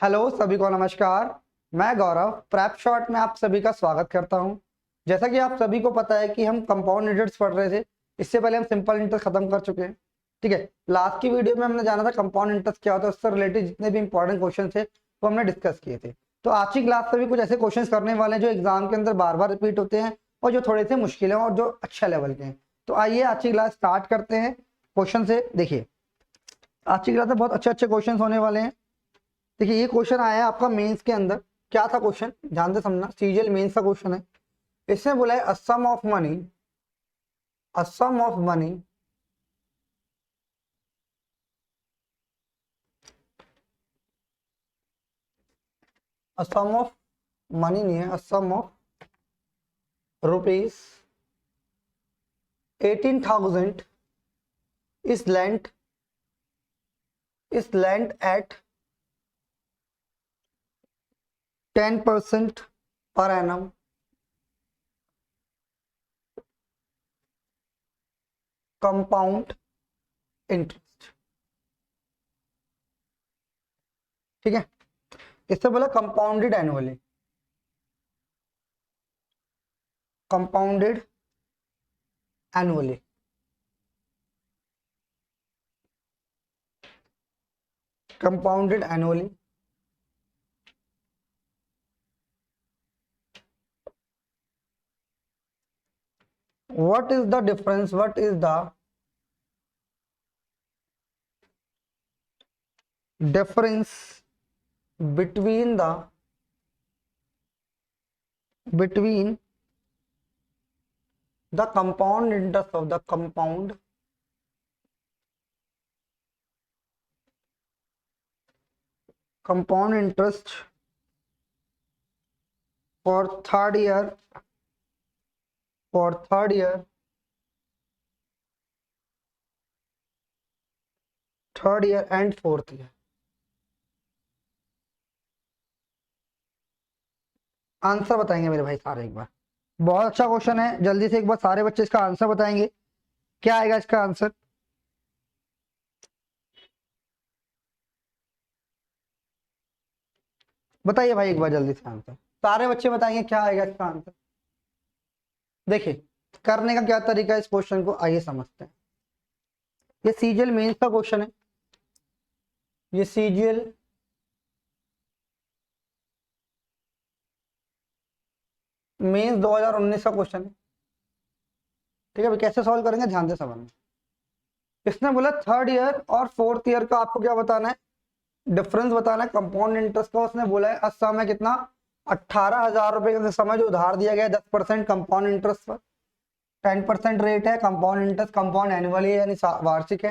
Hello सभी को नमस्कार। मैं गौरव प्रैप शॉर्ट में आप सभी का स्वागत करता हूं। जैसा कि आप सभी को पता है कि हम कंपाउंड इंटरेस्ट पढ़ रहे थे। इससे पहले हम सिंपल इंटरेस्ट खत्म कर चुके हैं। ठीक है, लास्ट की वीडियो में हमने जाना था कंपाउंड इंटरेस्ट क्या होता है, उससे रिलेटेड जितने भी इंपॉर्टेंट क्वेश्चन थे वो हमने डिस्कस किए थे। तो आज की क्लास में भी कुछ ऐसे क्वेश्चन करने वाले हैं जो एग्जाम के अंदर बार बार रिपीट होते हैं और जो थोड़े से मुश्किल हैं और जो अच्छा लेवल के हैं। तो आइए आज की क्लास स्टार्ट करते हैं क्वेश्चन से। देखिए, आज की क्लास में बहुत अच्छे अच्छे क्वेश्चन होने वाले हैं। देखिए, ये क्वेश्चन आया है आपका मेंस के अंदर। क्या था क्वेश्चन, ध्यान से समझना, सीजीएल मेंस का क्वेश्चन है। इसमें बोला है a sum of money, a sum of money a sum of money नहीं है, a sum of rupees 18,000 is lent at 10% per annum compound interest। ठीक है, इससे बोला compounded annually, compounded annually. Compounded annually what is the difference, what is the difference between the compound interest of the compound interest for third year and fourth year। Answer बताएंगे मेरे भाई सारे एक बार। बहुत अच्छा क्वेश्चन है, जल्दी से एक बार सारे बच्चे इसका आंसर बताएंगे। क्या आएगा इसका आंसर? बताइए भाई एक बार जल्दी से आंसर, सारे बच्चे बताएंगे क्या आएगा इसका आंसर। देखिए, करने का क्या तरीका है इस क्वेश्चन को, आइए समझते हैं। ये सीजीएल मेंस का क्वेश्चन है, ये सीजीएल मेंस 2019 का क्वेश्चन है। ठीक है, अभी कैसे सॉल्व करेंगे ध्यान से समझना। इसने बोला थर्ड ईयर और फोर्थ ईयर का आपको क्या बताना है, डिफरेंस बताना है कंपाउंड इंटरेस्ट का। उसने बोला है अस्साम में कितना, 18,000 रुपए का समय जो उधार दिया गया है 10% कंपाउंड इंटरेस्ट पर। 10% रेट है कंपाउंड इंटरेस्ट, कंपाउंड एनुअली यानी वार्षिक है।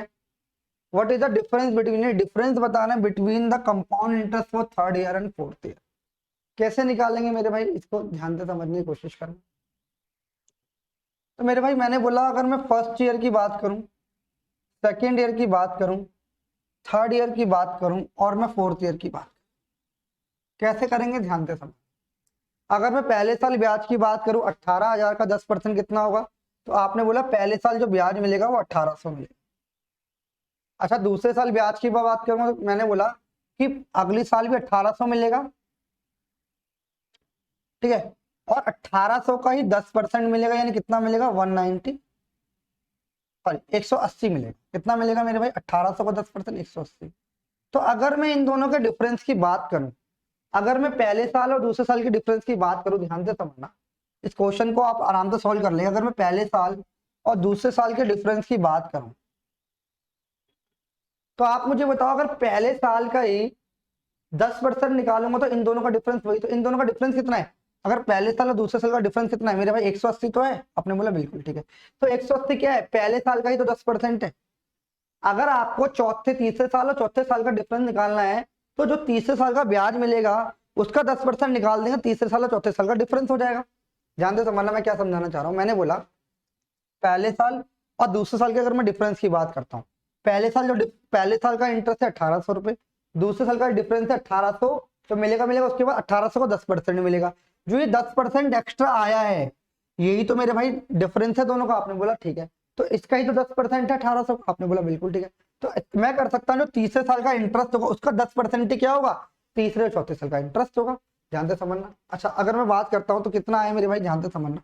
What is the difference between, difference बताना है between the compound interest for third year and fourth year. कैसे निकालेंगे मेरे भाई, इसको ध्यान से समझने की कोशिश करना। तो मेरे भाई मैंने बोला अगर मैं फर्स्ट ईयर की बात करूं, सेकेंड ईयर की बात करूं, थर्ड ईयर की बात करूं और मैं फोर्थ ईयर की बात, कैसे करेंगे ध्यान से समझ। अगर मैं पहले साल ब्याज की बात करूं, 18,000 का 10% कितना होगा, तो आपने बोला पहले साल जो ब्याज मिलेगा वो 1800 मिलेगा। अच्छा, दूसरे साल ब्याज की बात करूंगा तो मैंने बोला कि अगली साल भी 1800 मिलेगा। ठीक है, और 1800 का ही 10% मिलेगा, यानी कितना मिलेगा 190, सॉरी 180 मिलेगा। कितना मिलेगा मेरे भाई, 1800 का 10% 180। तो अगर मैं इन दोनों के डिफरेंस की बात करूं, अगर मैं पहले साल और दूसरे साल के डिफरेंस की बात करूं, ध्यान से समझना, इस क्वेश्चन को आप आराम से सॉल्व कर लेंगे। अगर मैं पहले साल और दूसरे साल के डिफरेंस की बात करूं, तो आप मुझे बताओ अगर पहले साल का ही 10% निकालूंगा तो इन दोनों का डिफरेंस वही, तो इन दोनों का डिफरेंस कितना है, अगर पहले साल और दूसरे साल का डिफरेंस कितना है मेरे भाई, 180 तो है। आपने बोला बिल्कुल ठीक है, तो 180 क्या है, पहले साल का ही तो 10% है। अगर आपको चौथे तीसरे साल और चौथे साल का डिफरेंस निकालना है, तो जो तीसरे साल का ब्याज मिलेगा उसका 10% निकाल देंगे, तीसरे साल और चौथे साल का डिफरेंस हो जाएगा। ध्यान से समझना मैं क्या समझाना चाह रहा हूं। मैंने बोला पहले साल और दूसरे साल के अगर मैं डिफरेंस की बात करता हूँ, पहले साल का इंटरेस्ट है 1800 रुपए, दूसरे साल का डिफरेंस है 1800, तो मिलेगा उसके बाद 1800 को 10% मिलेगा। जो ये 10% एक्स्ट्रा आया है, यही तो मेरे भाई डिफरेंस है दोनों का। आपने बोला ठीक है, तो इसका ही तो 10% है 1800। आपने बोला बिल्कुल ठीक है, तो मैं कर सकता हूँ जो तीसरे साल का इंटरेस्ट होगा उसका 10% ही क्या होगा, तीसरे और चौथे साल का इंटरेस्ट होगा, ध्यान से समझना। अच्छा अगर मैं बात करता हूं तो कितना आया मेरे भाई, ध्यान से समझना।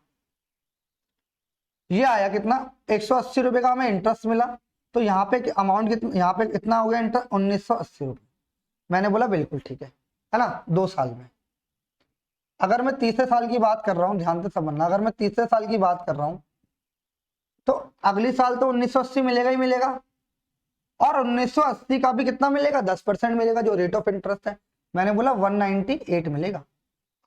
ये आया कितना, 180 रुपए का हमें इंटरेस्ट मिला, तो यहाँ पे अमाउंट कितना, यहाँ पे कितना हो गया इंटरेस्ट, 1980 रुपये। मैंने बोला बिल्कुल ठीक है ना, 2 साल में। अगर मैं तीसरे साल की बात कर रहा हूँ, ध्यान से समझना, अगर मैं तीसरे साल की बात कर रहा हूँ तो अगली साल तो 1980 मिलेगा ही मिलेगा, और 1980 का भी कितना मिलेगा, 10% मिलेगा, जो रेट ऑफ इंटरेस्ट है। मैंने बोला 198 मिलेगा।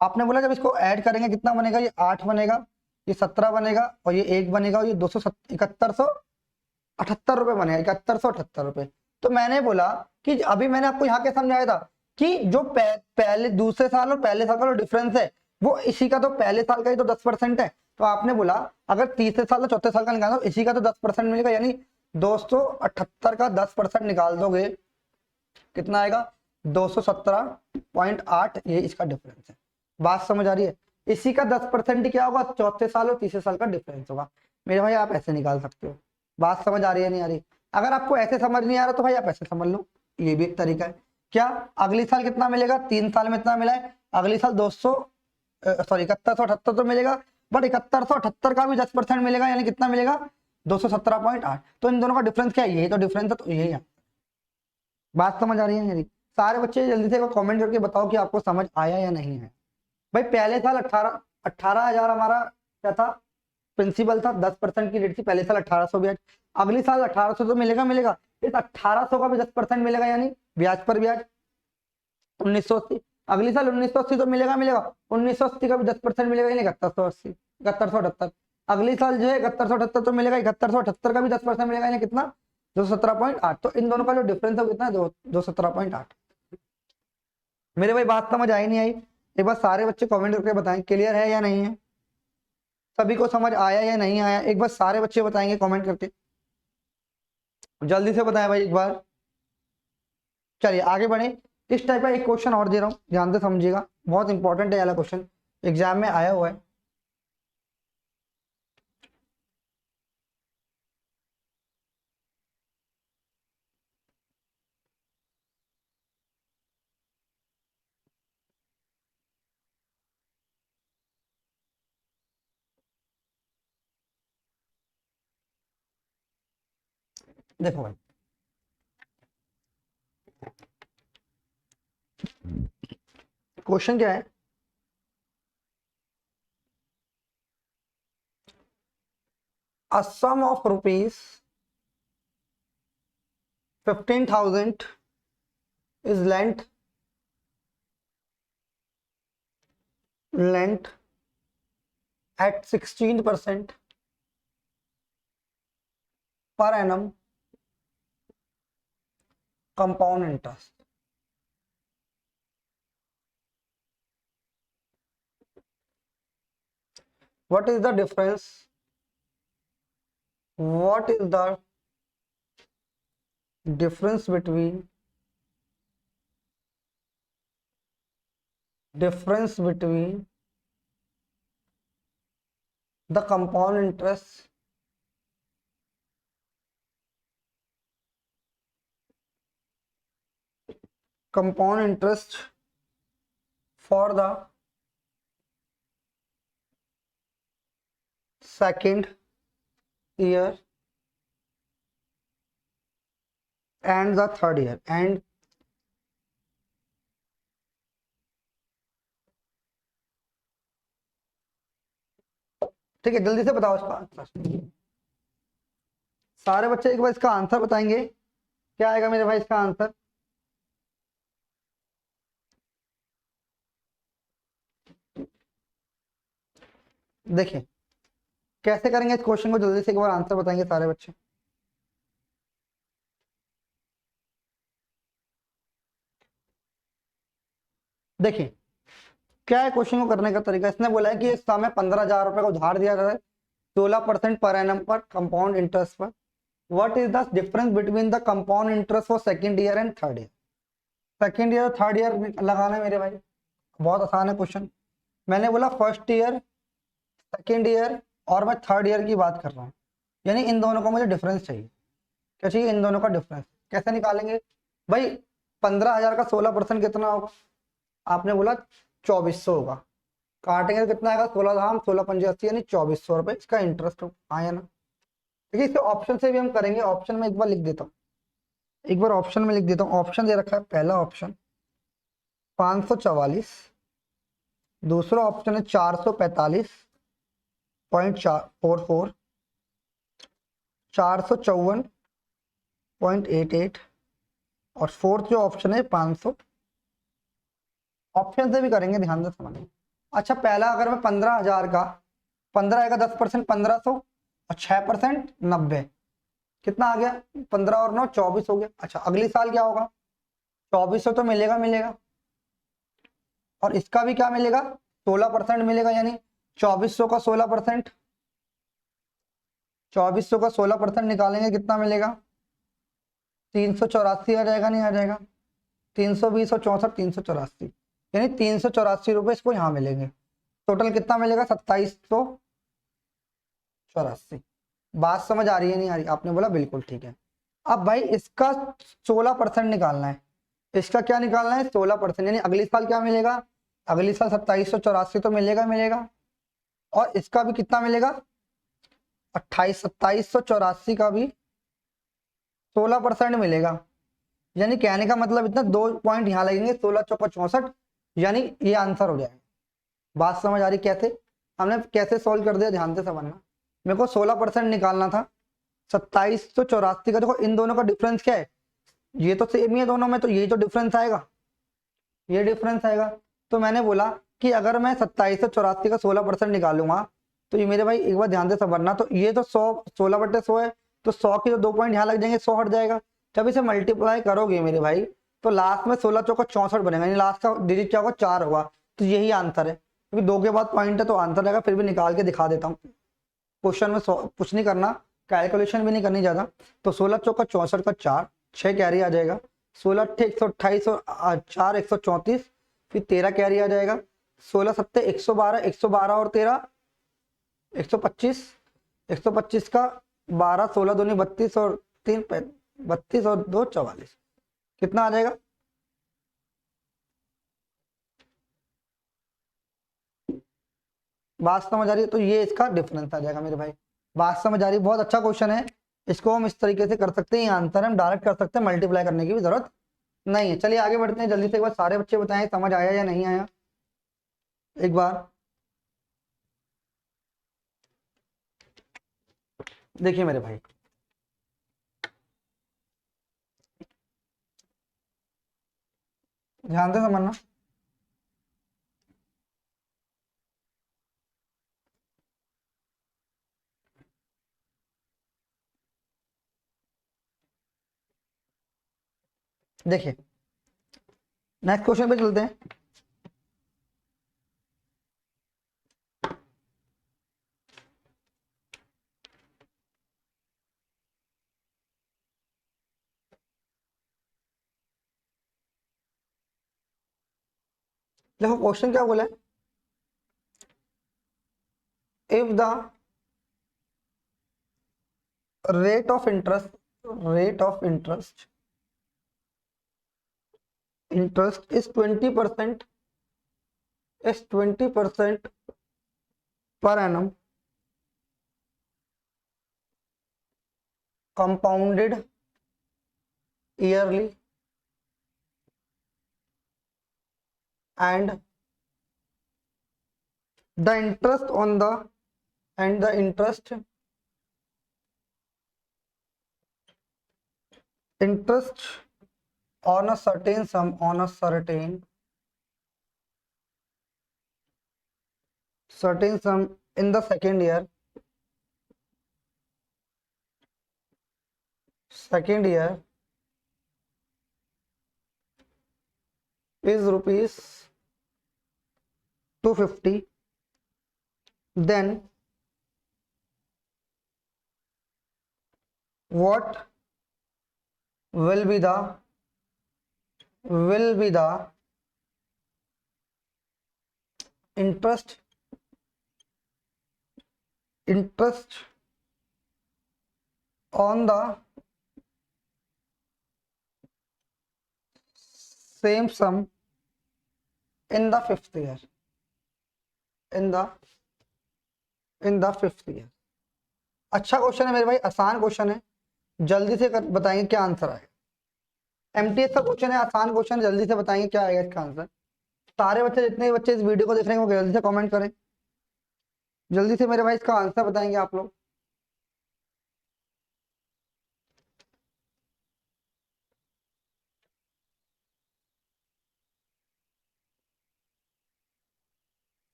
आपने बोला जब इसको ऐड करेंगे कितना बनेगा, ये 8 बनेगा, ये 17 बनेगा, और ये 1 बनेगा, और ये 7178 रुपए बनेगा, 7178 रुपए। तो मैंने बोला कि अभी मैंने आपको यहाँ के समझाया था कि जो पहले दूसरे साल और पहले साल का जो डिफरेंस है वो इसी का, तो पहले साल का ही तो 10% है। तो आपने बोला अगर तीसरे साल और चौथे साल का निकालना तो इसी का तो 10% मिलेगा, यानी 278 का 10% निकाल दोगे कितना आएगा, 217.8, ये इसका डिफरेंस है। बात समझ आ रही है? इसी का 10% क्या होगा, चौथे साल और तीसरे साल का डिफरेंस होगा। मेरे भाई आप ऐसे निकाल सकते हो। बात समझ आ रही है नहीं आ रही? अगर आपको ऐसे समझ नहीं आ रहा तो भाई आप ऐसे समझ लो, ये भी एक तरीका है। क्या अगली साल कितना मिलेगा, 3 साल में इतना मिला है, अगली साल 7178 तो मिलेगा, बट 7178 का भी 10% मिलेगा, यानी कितना मिलेगा, 217.8। तो इन दोनों का डिफरेंस क्या है, यही तो डिफरेंस है, तो यही है। बात समझ आ रही है मेरी? सारे बच्चे जल्दी से कमेंट करके बताओ कि आपको समझ आया या नहीं है। भाई पहले साल 18,000 हमारा क्या था, प्रिंसिपल था, 10% की रेट थी, पहले साल 1800 ब्याज, अगली साल 1800 तो मिलेगा मिलेगा, इस 1800 का भी 10% मिलेगा, यानी ब्याज पर ब्याज 1980। अगली साल 1980 तो मिलेगा मिलेगा, 1980 का भी 10% मिलेगा, यानी 7180, 7178। अगली साल जो है 7178 तो मिलेगा, 7178 का भी 10% मिलेगा, यानी कितना, 217.8। तो इन दोनों का जो डिफरेंस है कितना, 217.8। मेरे भाई बात समझ आई नहीं आई? एक बार सारे बच्चे कमेंट करके बताएं क्लियर है या नहीं है, सभी को समझ आया या नहीं आया, एक बार सारे बच्चे बताएंगे कमेंट करके, जल्दी से बताएं भाई एक बार। चलिए आगे बढ़े। इस टाइप का एक क्वेश्चन और दे रहा हूं, ध्यान से समझिएगा, बहुत इंपॉर्टेंट है वाला क्वेश्चन, एग्जाम में आया हुआ है। देखो भाई, क्वेश्चन क्या है, a sum of rupees 15,000 is lent at 16% per annum compound interest. What is the difference? What is the difference between the compound interest for the second year and the third year, and ठीक है, जल्दी से बताओ इसका answer. सारे बच्चे एक बार इसका आंसर बताएंगे, क्या आएगा मेरे भाई इसका आंसर? देखिए कैसे करेंगे इस क्वेश्चन को, जल्दी से एक बार आंसर बताएंगे सारे बच्चे। देखिए क्या है क्वेश्चन को करने का तरीका, इसने बोला है कि इस समय 15,000 रुपए का उधार दिया जाता है 16% पर एनम पर कंपाउंड इंटरेस्ट पर। What is the difference between the compound interest for second year and third year? Second year third year लगाना है मेरे भाई, बहुत आसान है क्वेश्चन। मैंने बोला फर्स्ट ईयर, सेकंड ईयर और मैं थर्ड ईयर की बात कर रहा हूँ, यानी इन दोनों का मुझे डिफरेंस चाहिए। क्या चाहिए? इन दोनों का डिफरेंस। कैसे निकालेंगे भाई? 15,000 का 16% कितना होगा? आपने बोला 2400 होगा, काटेंगे तो कितना आएगा, 16 धाम 16 पंजे 80, यानी 2400 रुपये इसका इंटरेस्ट आया ना। देखिए इसे ऑप्शन से भी हम करेंगे, ऑप्शन में एक बार लिख देता हूँ, एक बार ऑप्शन में लिख देता हूँ। ऑप्शन दे रखा है, पहला ऑप्शन 544, दूसरा ऑप्शन है 445.44, 454.88, और फोर्थ जो ऑप्शन है 500। ऑप्शन से भी करेंगे, ध्यान से समझें। अच्छा पहला अगर मैं 15,000 का, 15 आएगा 10%, 1500, और 6% 90, कितना आ गया, 15 और 9 24 हो गया। अच्छा अगली साल क्या होगा, 2400 तो मिलेगा मिलेगा, और इसका भी क्या मिलेगा, 16% मिलेगा, यानी 2400 का 16%, 2400 का 16% निकालेंगे कितना मिलेगा, 384 आ जाएगा, नहीं आ जाएगा, 320 और 64 384, यानी 384 रुपये इसको यहाँ मिलेंगे। टोटल कितना मिलेगा, 2784। बात समझ आ रही है, नहीं आ रही, आपने बोला बिल्कुल ठीक है। अब भाई इसका 16% निकालना है, इसका क्या निकालना है, 16%, यानी अगली साल क्या मिलेगा, अगली साल 2784 तो मिलेगा मिलेगा, और इसका भी कितना मिलेगा, 2784 का भी 16% मिलेगा। यानी कहने का मतलब इतना, 2 पॉइंट यहाँ लगेंगे, 16 चौका 64, यानी ये आंसर हो जाएगा। बात समझ आ रही कैसे, हमने कैसे सोल्व कर दिया, ध्यान से समझना। मेरे को 16% निकालना था, 2784 का, देखो इन दोनों का डिफरेंस क्या है, ये तो सेम ही है दोनों में, तो यही तो डिफरेंस आएगा, ये डिफरेंस आएगा। तो मैंने बोला कि अगर मैं 2784 का 16% निकालूंगा, तो ये मेरे भाई एक बार ध्यान से समझना, तो ये तो 100 16/100 है, तो 100 के जो 2 पॉइंट यहाँ लग जाएंगे, 100 हट जाएगा। जब इसे मल्टीप्लाई करोगे मेरे भाई, तो लास्ट में 16 चौका 64 बनेगा, यानी लास्ट का डिजिट क्या होगा, 4 होगा, तो यही आंसर है, क्योंकि 2 के बाद पॉइंट है तो आंसर रहेगा। फिर भी निकाल के दिखा देता हूँ, क्वेश्चन में कुछ नहीं करना, कैलकुलेशन भी नहीं करनी ज्यादा। तो 16 चौका 64 का 4, 6 कैरी आ जाएगा, 16 अट्ठे 128 और 4 134, फिर 13 कैरी आ जाएगा, 16 सत्ते 112, 112 और 13 125, 125 का 12, 16 दूनी 32 और 3 32 और 2 44, कितना आ जाएगा, बात समझ आ रही है, तो ये इसका डिफरेंस आ जाएगा मेरे भाई। बात समझ आ रही है, बहुत अच्छा क्वेश्चन है, इसको हम इस तरीके से कर सकते हैं, ये आंसर हम डायरेक्ट कर सकते हैं, मल्टीप्लाई करने की भी जरूरत नहीं है। चलिए आगे बढ़ते हैं, जल्दी से एक बार सारे बच्चे बताएं समझ आया या नहीं आया, एक बार देखिए मेरे भाई। ध्यान से समझना, देखिए नेक्स्ट क्वेश्चन पे चलते हैं। देखो क्वेश्चन क्या बोला है, if the rate of interest rate of interest is 20%, is 20% per annum, compounded yearly, and the interest on the and the interest on a certain sum, on a certain sum in the second year is rupees 250, then what will be the interest on the same sum in the fifth year, in the fifth year. अच्छा question है मेरे भाई, आसान question है, जल्दी से बताएंगे क्या आंसर आएगा। एमटीएस का क्वेश्चन है, आसान क्वेश्चन, जल्दी से बताएंगे क्या आएगा इसका आंसर। सारे बच्चे, जितने बच्चे इस वीडियो को देख रहे हैं वो जल्दी से कमेंट करें, जल्दी से मेरे भाई इसका आंसर बताएंगे आप लोग।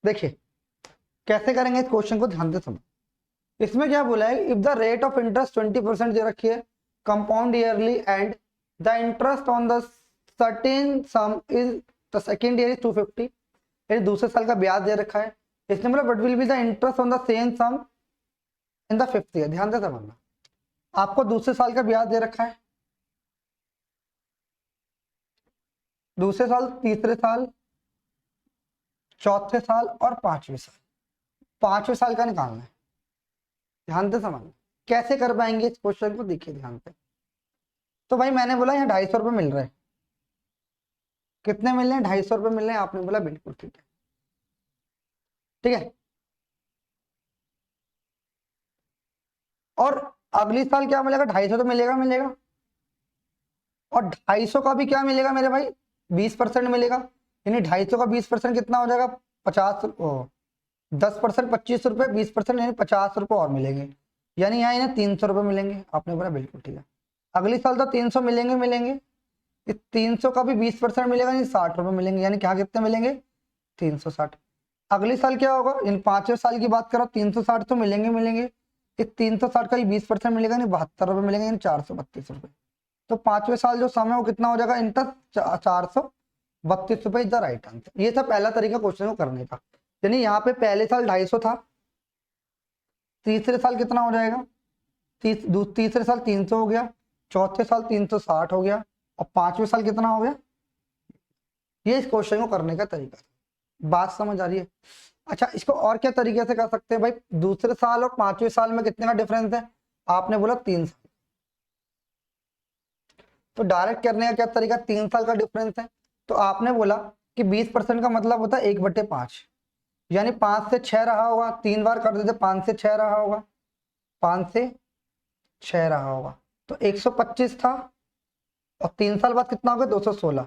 देखिए कैसे करेंगे इस क्वेश्चन को, ध्यान से समझ। इसमें क्या बोला है, if the rate of interest 20% दे रखी है, compound yearly, and the interest on the certain some is the second year is 250, यानी दूसरे साल का ब्याज दे रखा है। इसने बोला but will be the interest on the same sum in the fifth year. ध्यान से समझना, आपको दूसरे साल का ब्याज दे रखा है, दूसरे साल, तीसरे साल, चौथे साल और पांचवें साल। पांचवें साल का निकालना है, ध्यान से समझना। कैसे कर पाएंगे इस क्वेश्चन को, देखिए ध्यान से। तो भाई मैंने बोला यहाँ 250 रुपये मिल रहे हैं, कितने मिल रहे हैं, 250 रुपये मिल रहे हैं, आपने बोला बिल्कुल ठीक है, ठीक है। और अगली साल क्या मिलेगा, 250 तो मिलेगा मिलेगा, और 250 का भी क्या मिलेगा मेरे भाई, 20% मिलेगा, यानी 250 का 20% कितना हो जाएगा, 50, 10%, 25 रुपये, 20% यानी 50 रुपये और मिलेंगे, यानी यहाँ इन्हें 300 रुपये मिलेंगे, आपने बोला बिल्कुल ठीक है। अगली साल तो 300 मिलेंगे मिलेंगे, इस 300 का भी 20% मिलेगा, यानी 60 रुपये मिलेंगे, यानी क्या कितने मिलेंगे, 360। अगली साल क्या होगा, इन पांचवें साल की बात करो, 360 तो मिलेंगे मिलेंगे, इस 360 का ही 20% मिलेगा, यानी 72 रुपये मिलेंगे, यानी 432 रुपये। तो पांचवें साल जो समय वो कितना हो जाएगा, इंटरेस्ट 432 रुपये इज द राइट आंसर। ये था पहला तरीका क्वेश्चन को करने का, यानी यहाँ पे पहले साल 250 था, तीसरे साल कितना हो जाएगा, तीसरे साल 300 हो गया, चौथे साल 360 हो गया, और पांचवें साल कितना हो गया। ये इस क्वेश्चन को करने का तरीका, बात समझ आ रही है। अच्छा, इसको और क्या तरीके से कर सकते हैं भाई, दूसरे साल और पांचवें साल में कितने का डिफरेंस है, आपने बोला 3 साल, तो डायरेक्ट करने का क्या तरीका, 3 साल का डिफरेंस है, तो आपने बोला कि 20% का मतलब होता है 1/5, यानी 5 से 6 रहा होगा, 3 बार कर देते 5 से 6 रहा होगा, 5 से 6 रहा होगा, तो 125 था, और 3 साल बाद कितना हो गया, 216,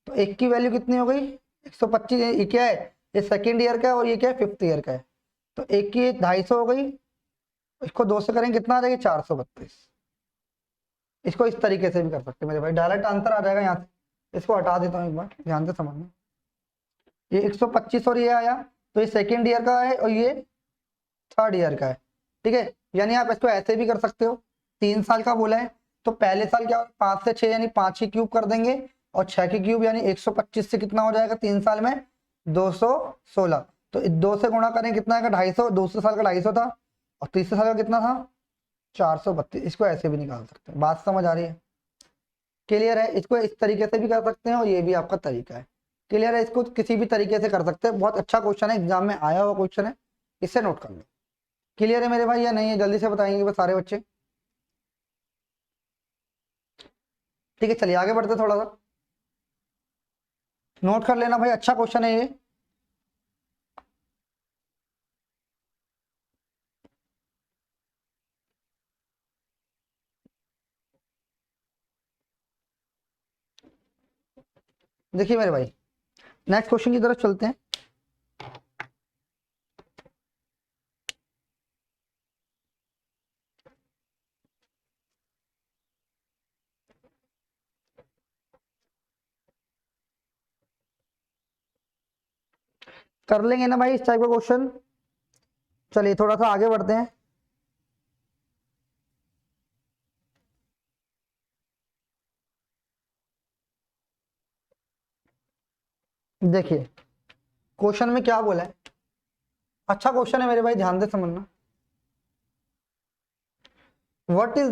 तो एक की वैल्यू कितनी हो गई, 125। ये क्या है, ये सेकेंड ईयर का है, और ये क्या है, फिफ्थ ईयर का है, तो एक की 250 हो गई, इसको 2 से करेंगे कितना आ जाएगा, 432। इसको इस तरीके से भी कर सकते हैं मेरे भाई, डायरेक्ट आंसर आ जाएगा यहाँ से। इसको हटा देता हूँ एक बार, ध्यान से समझना। ये 125 और ये आया, तो ये सेकेंड ईयर का है और ये थर्ड ईयर का है, ठीक है। यानी आप इसको ऐसे भी कर सकते हो, 3 साल का बोला है, तो पहले साल क्या, 5 से 6 यानी 5 की क्यूब कर देंगे, और 6 की क्यूब यानी 125 से कितना हो जाएगा 3 साल में, 216, तो 2 से गुणा करें कितना आएगा, 250, दूसरे साल का 250 था, और तीसरे साल का कितना था, 432। इसको ऐसे भी निकाल सकते हैं, बात समझ आ रही है, क्लियर है। इसको इस तरीके से भी कर सकते हैं, और ये भी आपका तरीका है, क्लियर है। इसको किसी भी तरीके से कर सकते हैं, बहुत अच्छा क्वेश्चन है, एग्जाम में आया हुआ क्वेश्चन है, इसे नोट कर लो। क्लियर है मेरे भाई या नहीं है, जल्दी से बताएंगे बस सारे बच्चे, ठीक है। चलिए आगे बढ़ते, थोड़ा सा नोट कर लेना भाई, अच्छा क्वेश्चन है ये। देखिए मेरे भाई, नेक्स्ट क्वेश्चन की तरफ चलते हैं। कर लेंगे ना भाई इस टाइप का क्वेश्चन, चलिए थोड़ा सा आगे बढ़ते हैं। देखिए क्वेश्चन में क्या बोला है, अच्छा क्वेश्चन है मेरे भाई, ध्यान से समझना। What is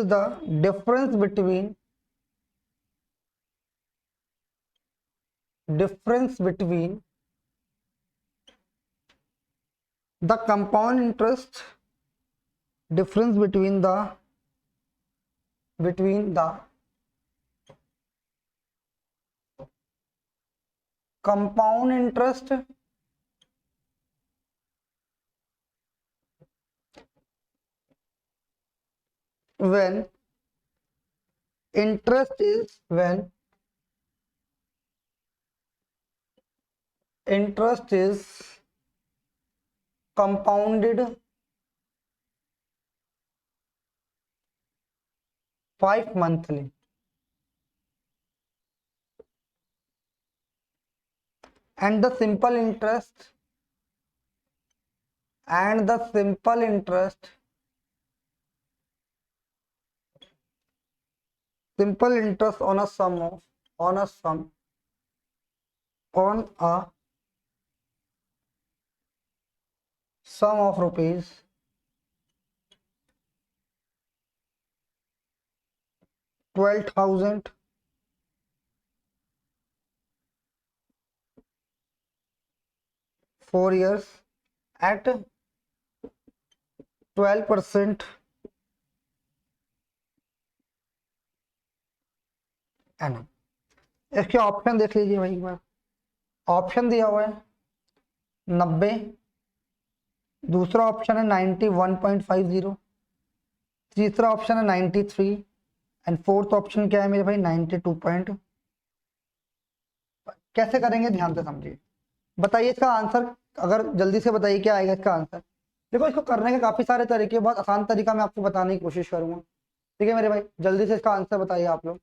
the difference between the compound interest, difference between the between the compound interest when interest is compounded 5 monthly and the simple interest on a sum of rupees 12,000 4 years at 12% annum. इसके option देख लीजिए भाई एक बार। Option दिया हुआ है 90, दूसरा option है 91.50, तीसरा ऑप्शन है 93 एंड फोर्थ ऑप्शन क्या है मेरे भाई 92 कैसे करेंगे ध्यान से समझिए। बताइए इसका आंसर, अगर जल्दी से बताइए क्या आएगा इसका आंसर। देखो इसको करने के काफी सारे तरीके, बहुत आसान तरीका मैं आपको बताने की कोशिश करूंगा। ठीक है मेरे भाई, जल्दी से इसका आंसर बताइए आप लोग।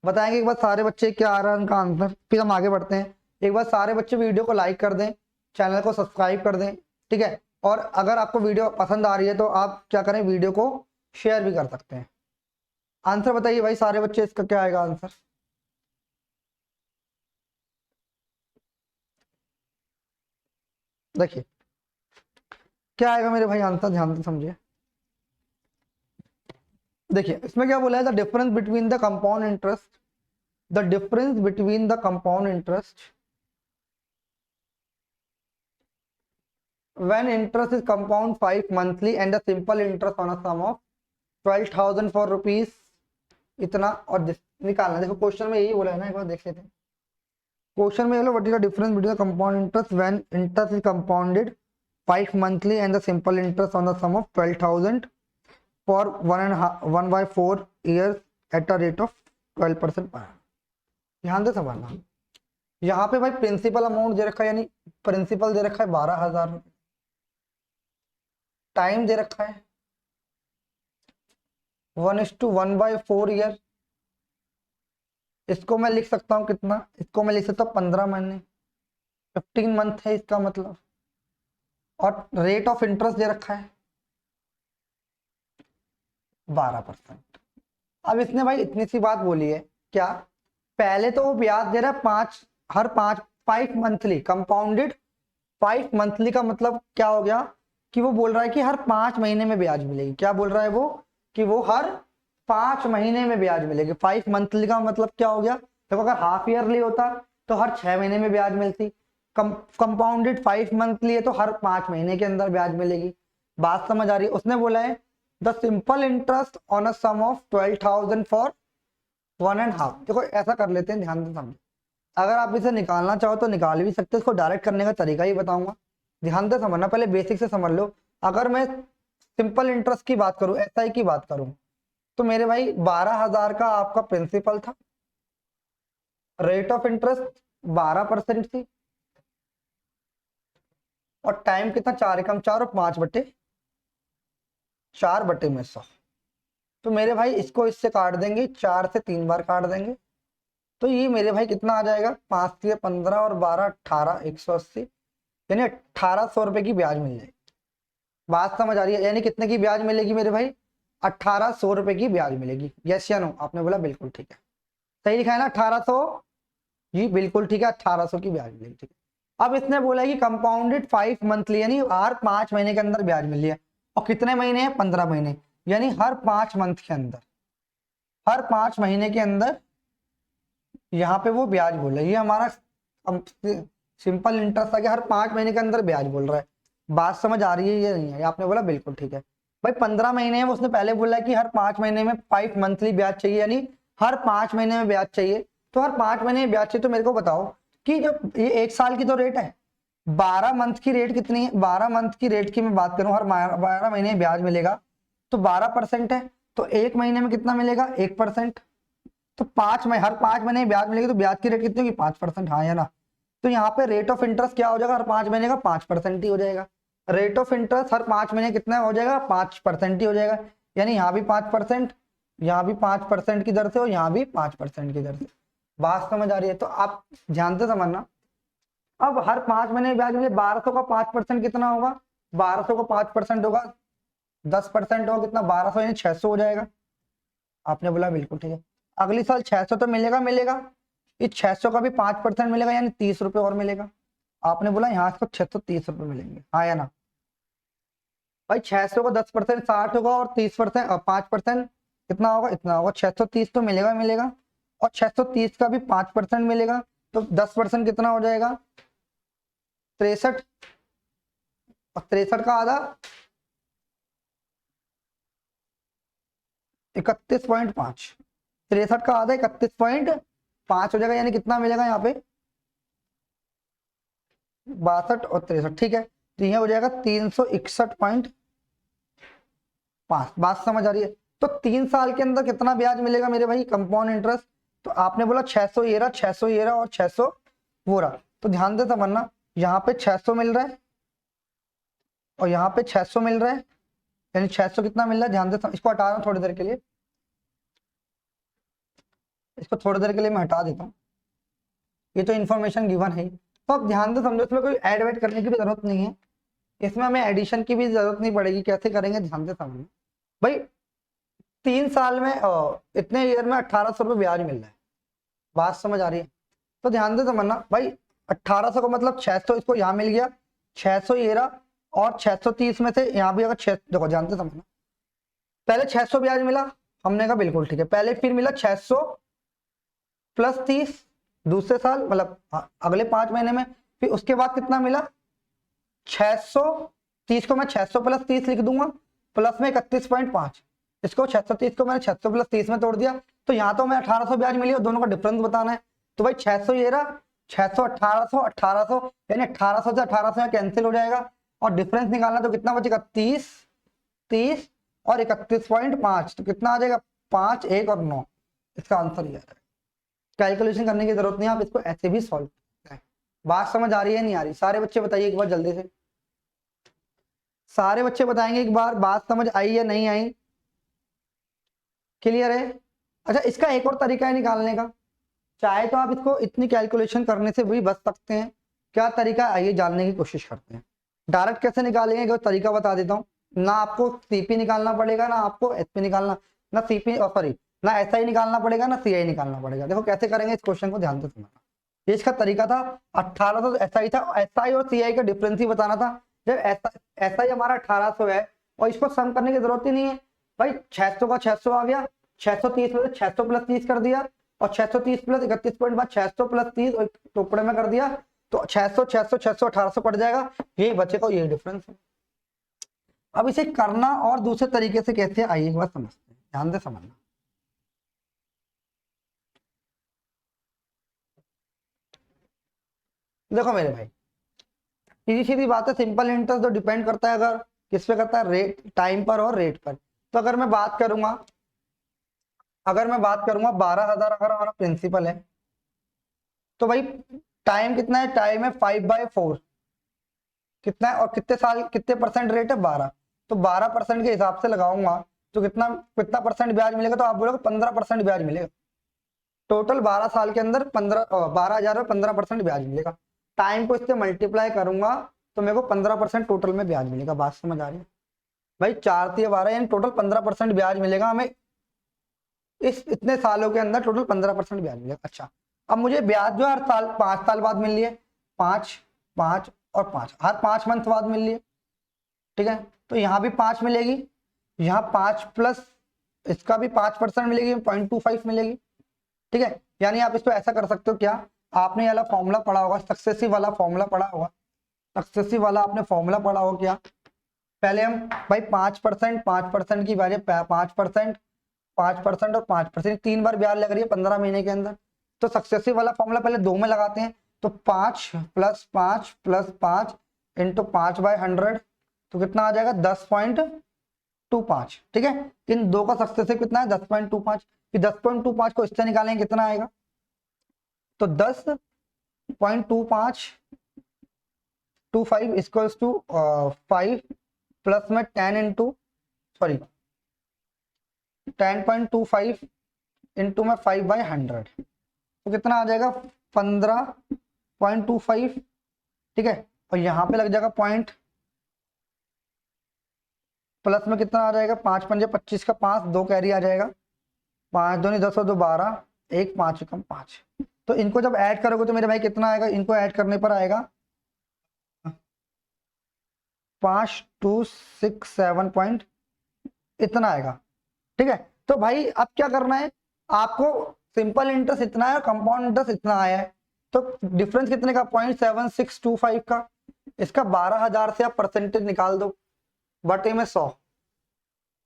बताएंगे एक बार सारे बच्चे क्या आ रहा है उनका आंसर, फिर हम आगे बढ़ते हैं। एक बार सारे बच्चे वीडियो को लाइक कर दें, चैनल को सब्सक्राइब कर दें, ठीक है। और अगर आपको वीडियो पसंद आ रही है तो आप क्या करें, वीडियो को शेयर भी कर सकते हैं। आंसर बताइए भाई सारे बच्चे, इसका क्या आएगा आंसर। देखिए क्या आएगा मेरे भाई आंसर, ध्यान से समझिए। देखिए इसमें क्या बोला है, the difference between the compound interest, the difference between the compound interest when interest is compound 5 monthly and the simple interest on a sum of 12,000 for rupees इतना और निकालना। देखो क्वेश्चन में यही बोला है ना, एक बार देख लेते हैं। क्वेश्चन में what is the difference between the compound interest when interest is compounded 5 monthly and the simple interest on the sum of 12,000 for 1/4 years at a rate of 12% per annum। ध्यान से समझना, यहाँ पे भाई प्रिंसिपल अमाउंट दे रखा है, यानी principal दे रखा है 12,000, टाइम दे रखा है 1:1/4 ईयर। इसको मैं लिख सकता हूँ कितना, इसको मैं लिख सकता हूँ 15 महीने, 15 मंथ है इसका मतलब। और रेट ऑफ इंटरेस्ट दे रखा है 12%। अब इसने भाई इतनी सी बात बोली है क्या, पहले तो वो ब्याज दे रहा है 5 मंथली कंपाउंडेड 5 मंथली का मतलब क्या हो गया कि वो बोल रहा है कि हर 5 महीने में ब्याज मिलेगी। क्या बोल रहा है वो कि वो हर 5 महीने में ब्याज मिलेगी। 5 मंथली का मतलब क्या हो गया, तो अगर हाफ ईयरली होता तो हर 6 महीने में ब्याज मिलती। कंपाउंडेड 5 मंथली है तो हर 5 महीने के अंदर ब्याज मिलेगी। बात समझ आ रही है। उसने बोला है the simple interest on a sum of 12,000 for 1.5। देखो ऐसा कर लेते हैं, ध्यान से समझो। अगर आप इसे निकालना चाहो तो निकाल भी सकते हो, इसको डायरेक्ट करने का तरीका ही बताऊंगा। ध्यान से समझना, पहले बेसिक से समझ लो। अगर मैं सिंपल इंटरेस्ट की बात करूं, एसआई की बात करूं, तो मेरे भाई 12,000 का आपका प्रिंसिपल था, रेट ऑफ इंटरेस्ट 12% थी, और टाइम कितना, 4 और 5/4/100। तो मेरे भाई इसको इससे काट देंगे, 4 से 3 बार काट देंगे, तो ये मेरे भाई कितना आ जाएगा, 5 से 15 और 12 18 180, यानी 1,800 रुपए की ब्याज मिल जाएगी। बात समझ आ रही है, यानी कितने की ब्याज मिलेगी मेरे भाई, 1,800 रुपए की ब्याज मिलेगी। यस या नो, आपने बोला बिल्कुल ठीक है, सही लिखा है ना 1,800, जी बिल्कुल ठीक है, 1,800 की ब्याज मिलेगी। ठीक है, अब इसने बोला कि कंपाउंडेड 5 मंथली, यानी हर 5 महीने के अंदर ब्याज मिल रही है। और कितने महीने हैं, 15 महीने, यानी हर 5 मंथ के अंदर, हर 5 महीने के अंदर यहाँ पे वो ब्याज बोल रहा है। ये हमारा सिंपल इंटरेस्ट आ गया, हर 5 महीने के अंदर ब्याज बोल रहा है। बात समझ आ रही है ये नहीं है, आपने बोला बिल्कुल ठीक है। भाई 15 महीने में उसने पहले बोला कि हर 5 महीने में 5 मंथली ब्याज चाहिए, यानी हर 5 महीने में ब्याज चाहिए। तो हर 5 महीने में ब्याज चाहिए, तो मेरे को बताओ कि जो ये 1 साल की तो रेट है, 12 मंथ की रेट कितनी है? 12 मंथ की रेट की मैं बात करूं, हर 12 महीने में ब्याज मिलेगा तो 12% है। तो 1 महीने में कितना मिलेगा? 1%। तो हर 5 महीने में ब्याज मिलेगी, तो ब्याज की रेट कितनी होगी? 5%, हाँ या ना? तो यहाँ पे रेट ऑफ इंटरेस्ट क्या हो जाएगा? हर 5 महीने का 5% ही हो जाएगा। रेट ऑफ इंटरेस्ट हर 5 महीने कितना हो जाएगा? 5% ही हो जाएगा। यानी यहाँ भी 5%, यहाँ भी 5% की दर से और यहाँ भी 5% की दर से। बात समझ आ रही है? तो आप ध्यान से समझना। अब हर 5 महीने ब्याज मिले, 1200 का 5% कितना होगा? 1200 का 5% होगा 10% होगा कितना? 1200 यानी 600 हो जाएगा। आपने बोला बिल्कुल ठीक है। अगली साल 600 तो मिलेगा मिलेगा, इस 600 का भी 5% मिलेगा, यानी 30 रुपए और मिलेगा। आपने बोला यहाँ से 630 रुपए मिलेंगे, हाँ या ना? भाई 600 का 10% 60 होगा और 30% 5% कितना होगा? इतना होगा। 630 तो मिलेगा मिलेगा, और 630 का भी 5% मिलेगा, तो 10% कितना हो जाएगा? 63। और 63 का आधा 31.5। 63 का आधा 31.5 हो जाएगा, यानी कितना मिलेगा यहाँ पे? 62 और 63, ठीक है। तो यह हो जाएगा 361.5। बात समझ आ रही है? तो 3 साल के अंदर कितना ब्याज मिलेगा मेरे भाई? Compound interest. तो आपने बोला 600 ये रहा, 600 ये रहा और 600 वो रहा। तो ध्यान से समझना, यहाँ पे 600 मिल रहा है और यहाँ पे 600 मिल रहा है, यानी 600 कितना मिल रहा है? ध्यान से इसको हटा रहा हूँ थोड़ी देर के लिए, इसको थोड़ी देर के लिए मैं हटा देता हूँ, ये तो इन्फॉर्मेशन गिवन है। तो आप ध्यान से समझो, इसमें कोई ऐड वैड करने की भी जरूरत नहीं है, इसमें हमें एडिशन की भी जरूरत नहीं पड़ेगी। कैसे करेंगे? ध्यान से समझना भाई। 3 साल में इतने ईयर में 1800 रुपये ब्याज मिल रहा है। बात समझ आ रही है? तो ध्यान से समझना भाई, 1800 का मतलब 600 इसको यहाँ मिल गया, 600 ये रहा, और 630 में से यहाँ भी अगर 6, देखो ध्यान से समझना, पहले 600 ब्याज मिला, हमने कहा बिल्कुल ठीक है। पहले फिर मिला 600 प्लस 30 दूसरे साल, मतलब अगले 5 महीने में। फिर उसके बाद कितना मिला? 630 को मैं 600 प्लस 30 लिख दूंगा, प्लस में 31.5। इसको 630 को मैंने 600 प्लस 30 में तोड़ दिया, तो यहाँ तो मैं 1800 ब्याज मिली और दोनों का डिफरेंस बताना है। तो भाई 600 ये रहा, 600 1800 1800, यानी 1800 से 1800 कैंसिल हो जाएगा, और डिफरेंस निकालना तो कितना बचेगा? 30 30 और 31.5, तो कितना आ जाएगा? 5 1 और 9। इसका आंसर ये है। कैलकुलेशन करने की जरूरत नहीं, आप इसको ऐसे भी सॉल्व करते हैं। बात समझ आ रही है नहीं आ रही? सारे बच्चे बताइए एक बार जल्दी से, सारे बच्चे बताएंगे एक बार, बात समझ आई या नहीं आई? क्लियर है? अच्छा, इसका एक और तरीका है निकालने का, चाहे तो आप इसको इतनी कैलकुलेशन करने से भी बच सकते हैं। क्या तरीका है आइए जानने की कोशिश करते हैं। डायरेक्ट कैसे निकालेंगे, कोई तरीका बता देता हूँ। ना आपको सीपी निकालना पड़ेगा, ना आपको एसपी निकालना, ना सीपी सॉरी ना एसआई निकालना पड़ेगा, ना सीआई निकालना पड़ेगा। देखो कैसे करेंगे, इस क्वेश्चन को ध्यान से समझना। ये इसका तरीका था, 1800 एसआई था, एसआई और सीआई का डिफरेंस ही बताना था। जब एसआई हमारा 1800 है और इसको सम करने की जरूरत ही नहीं है भाई, 600 का 600 आ गया, 630 में से 600 प्लस 30 कर दिया, और 630 प्लस 31.5 600 प्लस 30 और टुकड़े में कर दिया, तो 600 600 600 1800 पड़ जाएगा, यही बचेगा, यही डिफरेंस है। अब इसे करना और दूसरे तरीके से कैसे, आइए एक बार समझते हैं, ध्यान से समझना। देखो मेरे भाई, सीधी सीधी बात है, सिंपल इंटरेस्ट तो डिपेंड करता है अगर किस पे करता है, रेट, टाइम पर और रेट पर। तो अगर मैं बात करूंगा 12,000 अगर हमारा प्रिंसिपल है, तो भाई टाइम कितना है? टाइम है 5/4, कितना है? और कितने साल, कितने परसेंट रेट है? 12। तो 12% के हिसाब से लगाऊंगा तो कितना कितना परसेंट ब्याज मिलेगा? तो आप बोलोगे 15% ब्याज मिलेगा। टोटल 12 साल के अंदर 12,000 में 15% ब्याज मिलेगा। टाइम को इससे मल्टीप्लाई करूंगा तो मेरे को 15% टोटल में ब्याज मिलेगा। बात समझ आ रही है भाई? 4×3=12 यानी टोटल 15% ब्याज मिलेगा हमें, इस इतने सालों के अंदर टोटल 15% ब्याज मिलेगा। अच्छा, अब मुझे ब्याज जो हर साल 5 साल बाद मिल रही है, 5 5 और 5, हर 5 मंथ बाद मिल रही है, ठीक है। तो यहाँ भी 5 मिलेगी, यहाँ 5 प्लस इसका भी 5% मिलेगी, 0.25 मिलेगी, ठीक है। यानी आप इसको ऐसा कर सकते हो, क्या आपने वाला फॉर्मूला पढ़ा होगा, सक्सेसिव वाला फॉर्मूला पढ़ा होगा, सक्सेसिव वाला आपने फॉर्मूला पढ़ा होगा क्या? पहले हम भाई 5%, 5% की वैल्यू 5%, 5% और 5%, 3 बार ब्याज लग रही है 15 महीने के अंदर। तो सक्सेसिव वाला फॉर्मूला पहले 2 में लगाते हैं। तो 5 + 5 + 5 इंटू 5/100, तो कितना आ जाएगा 10.25। ठीक है, इन दो का सक्सेसिव कितना है 10.25। 10.25 को इससे निकालेंगे कितना आएगा, तो 10.25 इक्वल्स टू 5 प्लस में 10 इंटू सॉरी 10.25 इंटू में 5/100, तो कितना आ जाएगा 15.25। ठीक है, और यहाँ पे लग जाएगा पॉइंट, प्लस में कितना आ जाएगा 5×5 = 25 का 5, 2 कैरी आ जाएगा, 5 दूनी 10 और 2 12, 1 5 कम 5। तो इनको जब ऐड करोगे तो मेरे भाई कितना आएगा, इनको ऐड करने पर आएगा 5267 पॉइंट इतना आएगा। ठीक है, तो भाई अब क्या करना है आपको, सिंपल इंटरेस्ट इतना है और कंपाउंड इंटरेस्ट इतना आया है, तो डिफरेंस कितने का 0.7625 का, इसका 12,000 से आप परसेंटेज निकाल दो बटे में 100।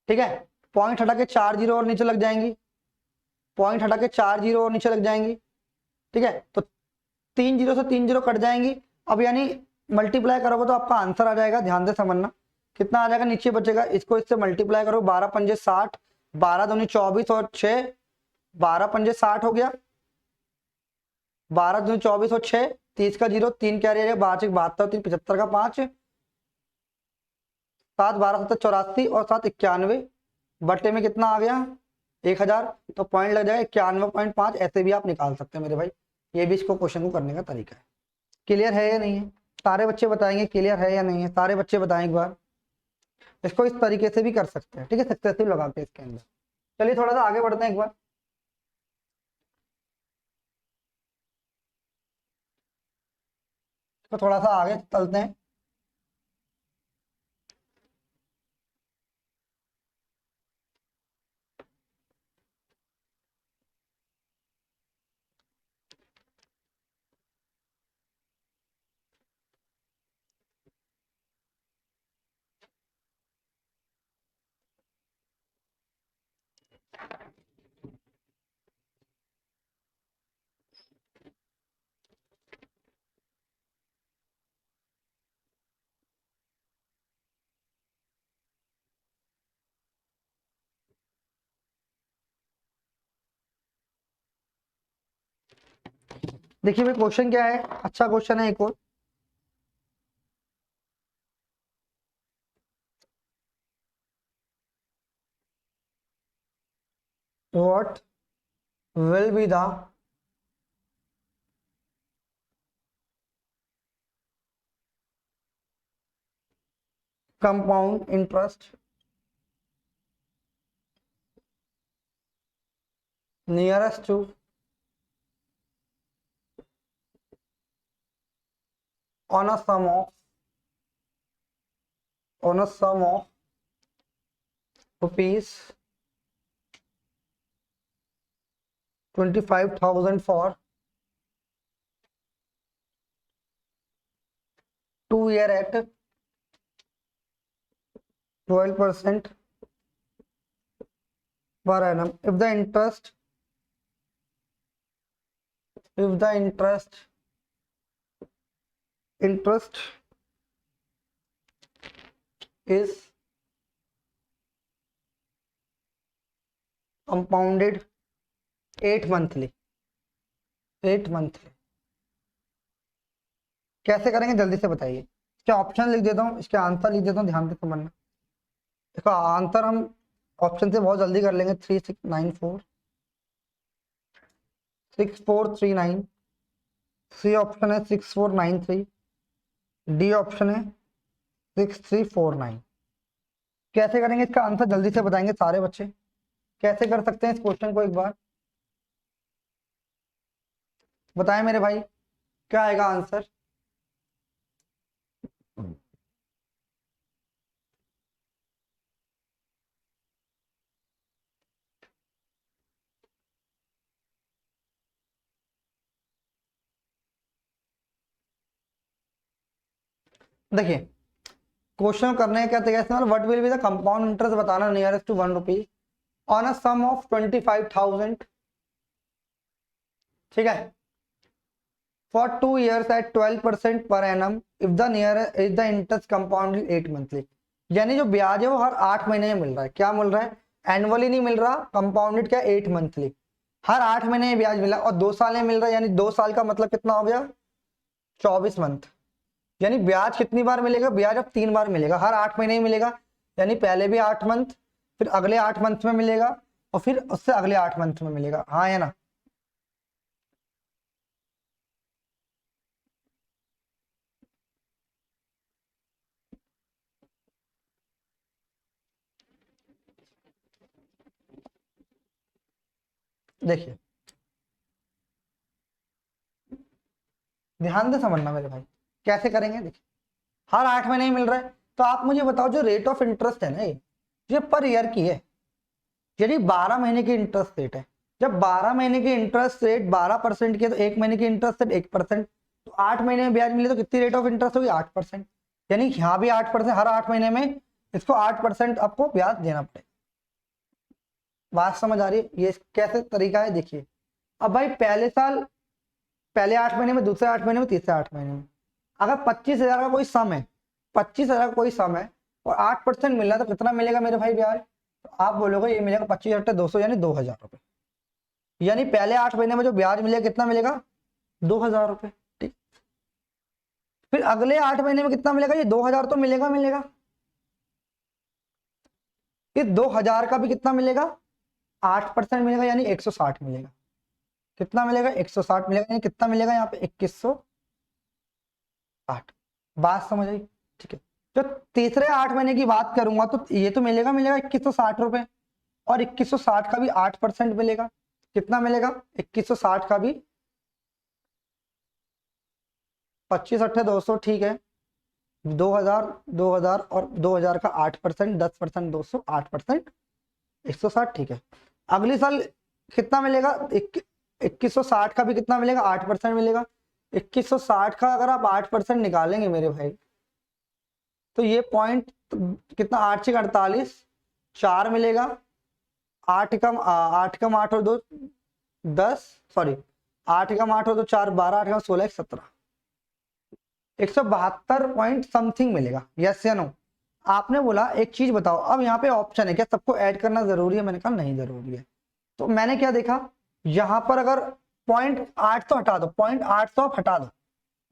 ठीक है, पॉइंट हटा के 4 जीरो और नीचे लग जाएंगी, पॉइंट हटा के 4 जीरो और नीचे लग जाएंगी। ठीक है, तो 3 जीरो से 3 जीरो कट जाएंगी। अब यानी मल्टीप्लाई करोगे तो आपका आंसर आ जाएगा, ध्यान से समझना कितना आ जाएगा, नीचे बचेगा, इसको इससे मल्टीप्लाई करो, 12×5 = 60, 12 दूनी 24 और 6, 12×5 = 60 हो गया, 12 दूनी 24 और 6, 30 का 0, 3 क्या रहेगा 12 72, 3 75 का 5, 7 12 7 84 और 7 91, बटे में कितना आ गया 1000, तो पॉइंट लग जाएगा 91.5। ऐसे भी आप निकाल सकते हैं मेरे भाई, ये भी इसको क्वेश्चन को करने का तरीका है। क्लियर है या नहीं है, सारे बच्चे बताएंगे क्लियर है या नहीं है, सारे बच्चे बताएं एक बार। इसको इस तरीके से भी कर सकते हैं। ठीक है, सक्सेसिव लगा के इसके अंदर। चलिए थोड़ा सा आगे बढ़ते हैं एक बार। तो थोड़ा सा आगे चलते हैं। देखिए भाई क्वेश्चन क्या है, अच्छा क्वेश्चन है एक और। What will be the compound interest nearest to on a sum of rupees 25,000 for 2 year at 12% per annum if the interest is compounded 8 monthly। कैसे करेंगे जल्दी से बताइए, इसके ऑप्शन लिख देता हूँ, इसके आंसर लिख देता हूँ, ध्यान से समझना। इसका आंसर हम ऑप्शन से बहुत जल्दी कर लेंगे, 3694 6439, सी ऑप्शन है 6493, डी ऑप्शन है 6349। कैसे करेंगे इसका आंसर जल्दी से बताएंगे सारे बच्चे, कैसे कर सकते हैं इस क्वेश्चन को एक बार बताएं मेरे भाई, क्या आएगा आंसर। देखिए क्वेश्चन करने का क्या तरीका इस्तेमाल, what will be the compound interest बताना nearest to 1 rupee on a sum of 25,000, ठीक है, for 2 years at 12% per annum if the interest compound 8 monthly. यानी जो ब्याज है वो हर 8 महीने में मिल रहा है। क्या मिल रहा है, एनुअली नहीं मिल रहा, कंपाउंडेड क्या 8 मंथली, हर 8 महीने में ब्याज मिला और 2 साल में मिल रहा है। यानी 2 साल का मतलब कितना हो गया, 24 मंथ। यानी ब्याज कितनी बार मिलेगा, ब्याज अब 3 बार मिलेगा, हर 8 महीने में मिलेगा। यानी पहले भी 8 मंथ, फिर अगले 8 मंथ में मिलेगा और फिर उससे अगले 8 मंथ में मिलेगा। हाँ है ना। देखिए ध्यान से समझना मेरे भाई, कैसे करेंगे। देखिए हर 8 महीने ही मिल रहा है, तो आप मुझे बताओ जो रेट ऑफ इंटरेस्ट है ना ये पर ईयर की है, यानी 12 महीने की इंटरेस्ट रेट है। जब 12 महीने की इंटरेस्ट रेट 12% की है तो 1 महीने की इंटरेस्ट रेट 1%, तो 8 महीने में ब्याज मिले तो कितनी रेट ऑफ इंटरेस्ट होगी, 8%। यानी यहाँ भी 8%, हर 8 महीने में इसको 8% आपको ब्याज देना पड़ेगा। बात समझ आ रही है, ये कैसे तरीका है। देखिए अब भाई पहले साल, पहले 8 महीने में, दूसरे 8 महीने में, तीसरे 8 महीने में, अगर 25,000 का कोई सम है, 25,000 का कोई सम है और 8% मिल रहा है तो कितना मिलेगा मेरे भाई ब्याज, तो आप बोलोगे ये मिलेगा 25,200 यानी 2,000 रुपये। यानी पहले 8 महीने में जो ब्याज मिलेगा कितना मिलेगा, 2,000 रुपये। ठीक, फिर अगले 8 महीने में कितना मिलेगा, ये 2,000 तो मिलेगा मिलेगा, इस 2,000 का भी कितना मिलेगा, 8% मिलेगा यानी 160 मिलेगा। कितना मिलेगा, 160 मिलेगा। यानी कितना मिलेगा यहाँ पे, 2160। बात समझ आई। ठीक है, जो तीसरे 8 महीने की बात करूंगा तो ये तो मिलेगा मिलेगा 2160 रुपए, और 2160 का भी 8% मिलेगा। कितना मिलेगा, 2160 का भी 25 अट्ठे 200, ठीक है, 2,000 2,000 और 2,000 का 8%, 10%, 200, 8%, 160, ठीक है। अगले साल कितना मिलेगा, 2160 का भी कितना मिलेगा, 8% मिलेगा। 2160 का अगर आप 8% निकालेंगे मेरे भाई, तो ये पॉइंट कितना, 8 6 48, 4 मिलेगा। 8 कम 8 और 2 10, सॉरी 8 कम 8 और 2 4, 12, 8 कम 16, 17, 172 पॉइंट समथिंग मिलेगा। यस या नो। आपने बोला एक चीज बताओ, अब यहाँ पे ऑप्शन है क्या सबको ऐड करना जरूरी है, मैंने कहा नहीं जरूरी है। तो मैंने क्या देखा, यहाँ पर अगर 0.8 तो हटा दो, 0.8 तो आप हटा दो,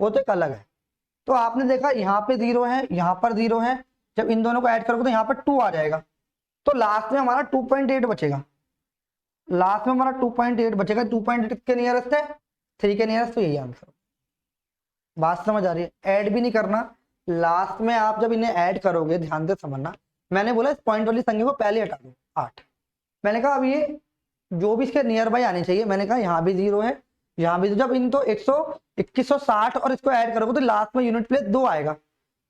वो तो एक अलग है। तो आपने देखा यहाँ पे 0 है, यहाँ पर 0 है, जब इन दोनों को ऐड करोगे तो यहाँ पर 2 आ जाएगा, तो लास्ट में हमारा 2.8 बचेगा। लास्ट में हमारा 2.8 बचेगा। 2.8 किसके नियरेस्ट है, 3 के नियरेस्ट, तो यही आंसर। बात समझ आ रही है, ऐड भी नहीं करना। लास्ट में आप जब इन्हें ऐड करोगे, ध्यान से समझना, मैंने बोला इस पॉइंट वाली संख्या को पहले हटा दो 8। मैंने कहा अब ये जो भी इसके नियर बाई आनी चाहिए, मैंने कहा यहाँ भी 0 है, यहाँ भी। जब इन तो 2160 और इसको ऐड करोगे तो लास्ट में यूनिट प्लेस 2 आएगा,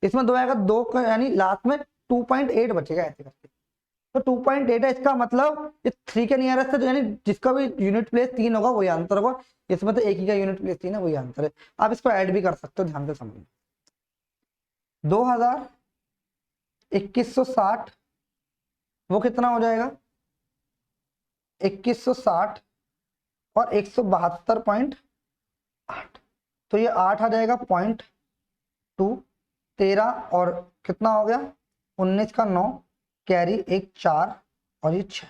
इसमें 2 आएगा, 2 यानी लास्ट में 2.8 बचेगा ऐसे करके। तो 2.8 है, इसका मतलब ये 3 के नियरेस्ट है, तो यानी जिसका भी यूनिट प्लेस 3 होगा वही आंसर होगा। इसमें तो एक ही का यूनिट प्लेस 3 है, वही आंसर है। आप इसको ऐड भी कर सकते हो, ध्यान से समझिए। 2000 2160 वो कितना हो जाएगा, 2160 और 172.8, तो ये 8 आ जाएगा, 0.2, 13 और कितना हो गया, 19 का 9, कैरी एक 4 और ये 6,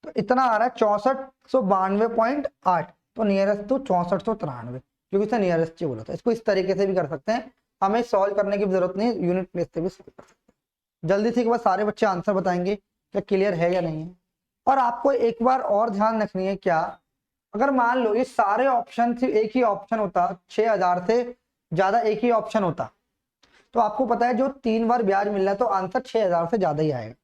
तो इतना आ रहा है 6492.8। तो नियरेस्ट टू 6493, क्योंकि इसे नियरेस्ट चाहिए बोला था। इसको इस तरीके से भी कर सकते हैं, हमें सॉल्व करने की जरूरत नहीं, यूनिट प्लेस से भी सॉल्व कर सकते हैं। जल्दी से एक बार सारे बच्चे आंसर बताएंगे क्या क्लियर है या नहीं है। और आपको एक बार और ध्यान रखनी है क्या, अगर मान लो ये सारे ऑप्शन सिर्फ एक ही ऑप्शन होता, 6,000 से ज्यादा एक ही ऑप्शन होता, तो आपको पता है जो 3 बार ब्याज मिल रहा है तो आंसर 6,000 से ज्यादा ही आएगा।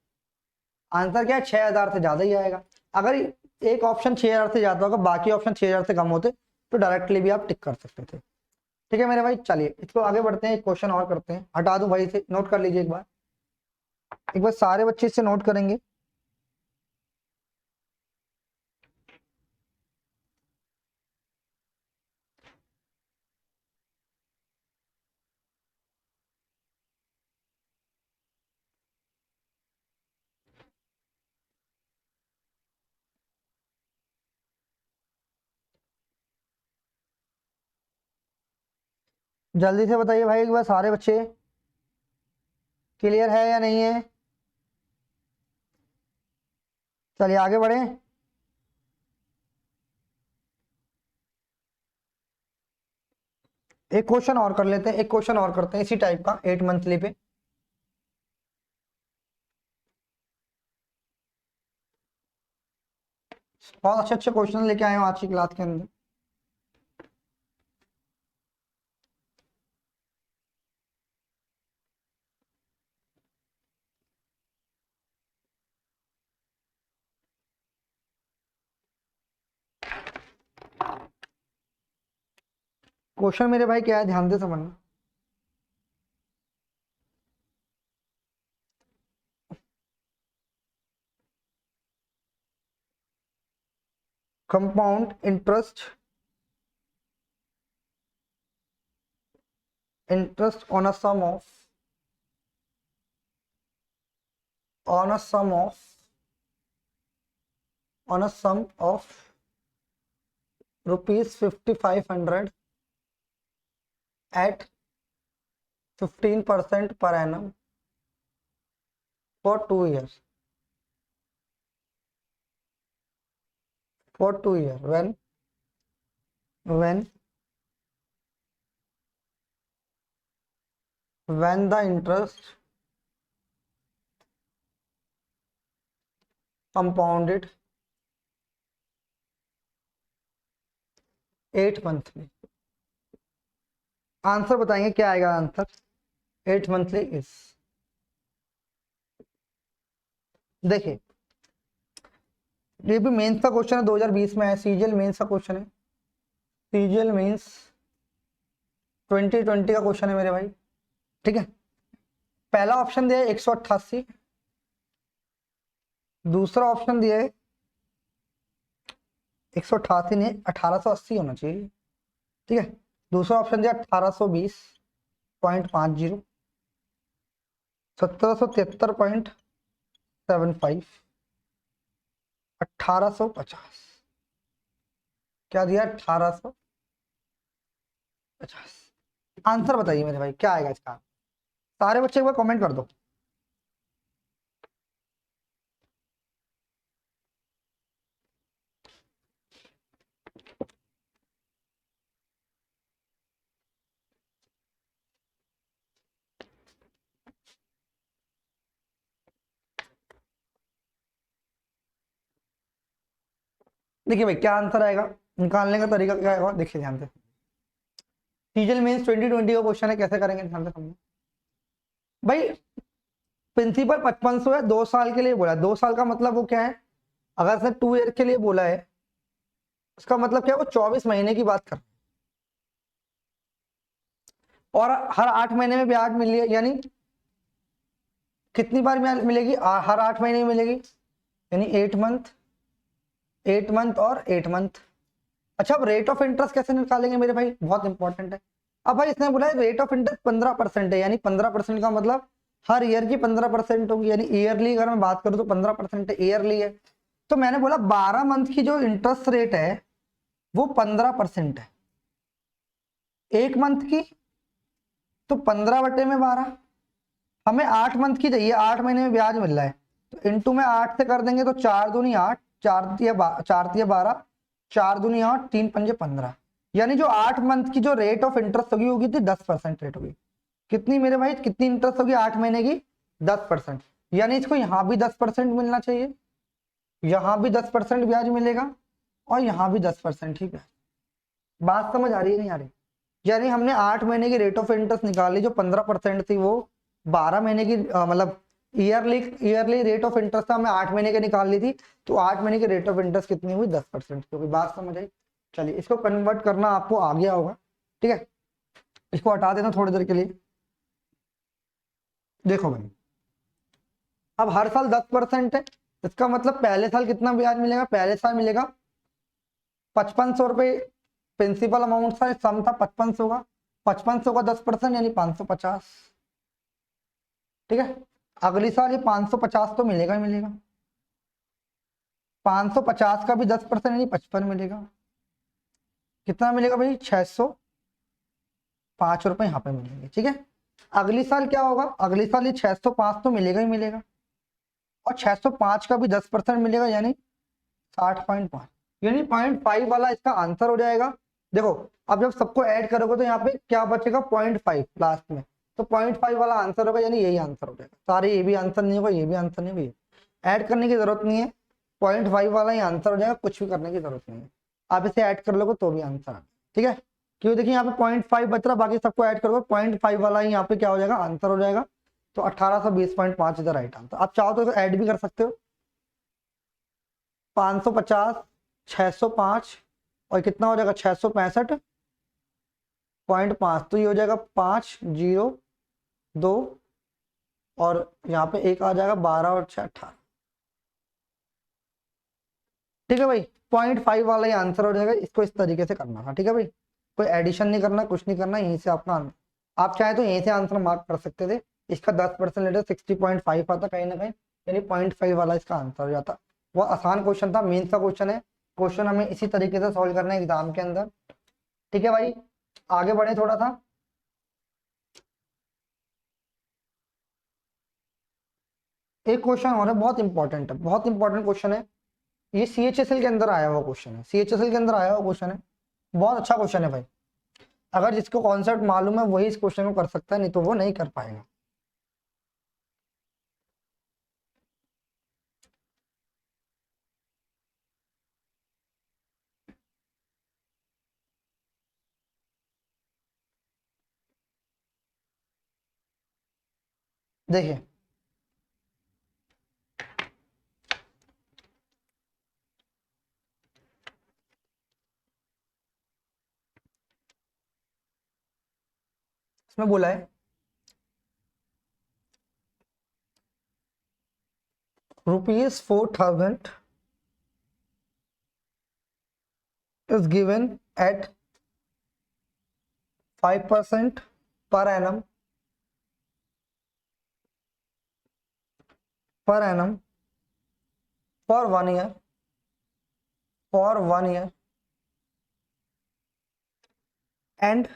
आंसर क्या है, 6,000 से ज्यादा ही आएगा। अगर एक ऑप्शन 6,000 से ज्यादा होगा, बाकी ऑप्शन 6,000 से कम होते, तो डायरेक्टली भी आप टिक कर सकते थे। ठीक है मेरे भाई, चलिए इसको आगे बढ़ते हैं, एक क्वेश्चन और करते हैं। हटा दूं भाई से, नोट कर लीजिए एक बार सारे बच्चे इससे नोट करेंगे। जल्दी से बताइए भाई एक बार सारे बच्चे, क्लियर है या नहीं है? चलिए आगे बढ़े। एक क्वेश्चन और कर लेते हैं, एक क्वेश्चन और करते हैं इसी टाइप का 8 मंथली पे। बहुत अच्छे अच्छे क्वेश्चन लेके आए हो आज की क्लास के अंदर। क्वेश्चन मेरे भाई क्या है, ध्यान से समझना। Compound interest on a sum of on a sum of rupees 5500 at 15% per annum for 2 years. For 2 years, when the interest compounded 8 monthly. Answer बताएंगे क्या आएगा आंसर 8 मंथली इज। देखिए ये भी मेंस का क्वेश्चन है, 2020 में है, सीजीएल मेंस का क्वेश्चन है, सीजीएल मेंस 2020 का क्वेश्चन है मेरे भाई। ठीक है, पहला ऑप्शन दिया है 188, दूसरा ऑप्शन दिया है 188 नहीं 1880 होना चाहिए। ठीक है, दूसरा ऑप्शन दिया 1820.50, 1773.75, 1850। क्या दिया 1850। आंसर बताइए मेरे भाई क्या आएगा इसका। सारे बच्चे एक बार कमेंट कर दो। देखिए भाई क्या आंसर आएगा, निकालने का तरीका क्या आएगा, देखिए ध्यान से। सीजीएल मेंस 2020 का क्वेश्चन है, कैसे करेंगे ध्यान से समझो भाई। प्रिंसिपल 5500 है, 2 साल के लिए बोला है। 2 साल का मतलब वो क्या है, अगर से 2 ईयर के लिए बोला है उसका मतलब क्या है, वो 24 महीने की बात कर, और हर 8 महीने में ब्याज मिल रही है, यानी कितनी बार ब्याज मिलेगी, हर 8 महीने में मिलेगी, यानी 8 मंथ, 8 मंथ और 8 मंथ। अच्छा अब रेट ऑफ इंटरेस्ट कैसे निकालेंगे मेरे भाई, बहुत इंपॉर्टेंट है। अब भाई इसने बोला है रेट ऑफ इंटरेस्ट 15% है, यानी 15% का मतलब हर ईयर की 15% होगी, यानी ईयरली अगर मैं बात करूं तो 15% ईयरली है। तो मैंने बोला 12 मंथ की जो इंटरेस्ट रेट है वो 15% है, 1 मंथ की तो 15/12। हमें 8 मंथ की चाहिए, 8 महीने में ब्याज मिल रहा है, तो इंटू में 8 से कर देंगे तो 4 दूनी 8, 4 12, 4 दूनी 8, 3 पंजे 15, यानी जो 8 मंथ की जो रेट ऑफ इंटरेस्ट होगी होगी थी 10% रेट होगी। कितनी मेरे भाई, कितनी इंटरेस्ट होगी 8 महीने की, 10%। यानी इसको यहाँ भी 10% मिलना चाहिए, यहाँ भी 10% ब्याज मिलेगा, और यहाँ भी 10%। ठीक है, बात समझ आ रही है नहीं आ रही? यानी हमने 8 महीने की रेट ऑफ इंटरेस्ट निकाली, जो 15% थी वो 12 महीने की मतलब yearly yearly rate of interest हमने 8 महीने के निकाल ली थी, तो 8 महीने की रेट ऑफ इंटरेस्ट कितनी हुई 10%। क्योंकि बात समझ आई। चलिए इसको कन्वर्ट करना आपको आ गया होगा। ठीक है, इसको हटा देना थोड़ी देर के लिए। देखो भाई अब हर साल 10% है, इसका मतलब पहले साल कितना ब्याज मिलेगा, पहले साल मिलेगा 5500 रुपये प्रिंसिपल अमाउंट था, सम था 5500 का, 5500 का 10% यानी 550। ठीक है, अगली साल ये 550 तो मिलेगा ही मिलेगा, 550 का भी 10% यानी 55 मिलेगा। कितना मिलेगा भाई 600, 5 रुपए यहाँ पे मिलेंगे, ठीक है। अगली साल क्या होगा, अगली साल ये 605 तो मिलेगा ही मिलेगा, और 605 का भी 10% मिलेगा, यानी 60.5, यानी 0.5 वाला इसका आंसर हो जाएगा। देखो अब जब सबको ऐड करोगे तो यहाँ पे क्या बचेगा, 0.5 लास्ट में, तो 0.5 वाला आंसर होगा, यानी यही आंसर हो जाएगा। सारे ये भी आंसर नहीं होगा, ये भी आंसर नहीं होगा, ऐड करने की जरूरत नहीं है, 0.5 वाला ही आंसर हो जाएगा, कुछ भी करने की जरूरत नहीं है। आप इसे ऐड कर लोगे तो भी आंसर आ, ठीक है। क्यों, देखिए यहाँ पे 0.5 बच रहा, बाकी सबको ऐड करोगे 0.5 वाला ही यहाँ पे क्या हो जाएगा, आंसर हो जाएगा। तो 1820.5 इधर राइट आंसर। आप चाहो तो ऐड भी कर सकते हो, 550, 605 और कितना हो जाएगा 665.5, तो ये हो जाएगा 502, और यहाँ पे एक आ जाएगा 12 और 6 18, ठीक है भाई। 0.5 वाला ही आंसर हो जाएगा, इसको इस तरीके से करना था, ठीक है भाई। कोई एडिशन नहीं करना, कुछ नहीं करना, यहीं से आपका आप चाहे तो यहीं से आंसर मार्क कर सकते थे। इसका 10% लेटर 60.5 आता कहीं ना कहीं, यानी 0.5 वाला इसका आंसर हो जाता। वो आसान क्वेश्चन था, मेंस का क्वेश्चन है, क्वेश्चन हमें इसी तरीके से सॉल्व करना है एग्जाम के अंदर, ठीक है भाई। आगे बढ़े थोड़ा सा, एक क्वेश्चन और है, बहुत इंपॉर्टेंट है, बहुत इंपॉर्टेंट क्वेश्चन है। ये CHSL के अंदर आया हुआ क्वेश्चन है, CHSL के अंदर आया हुआ क्वेश्चन है, बहुत अच्छा क्वेश्चन है भाई। अगर जिसको कॉन्सेप्ट मालूम है वही इस क्वेश्चन को कर सकता है, नहीं तो वो नहीं कर पाएगा। देखिए इसमें बोला है ₹4,000 is given at 5% per annum for 1 year, and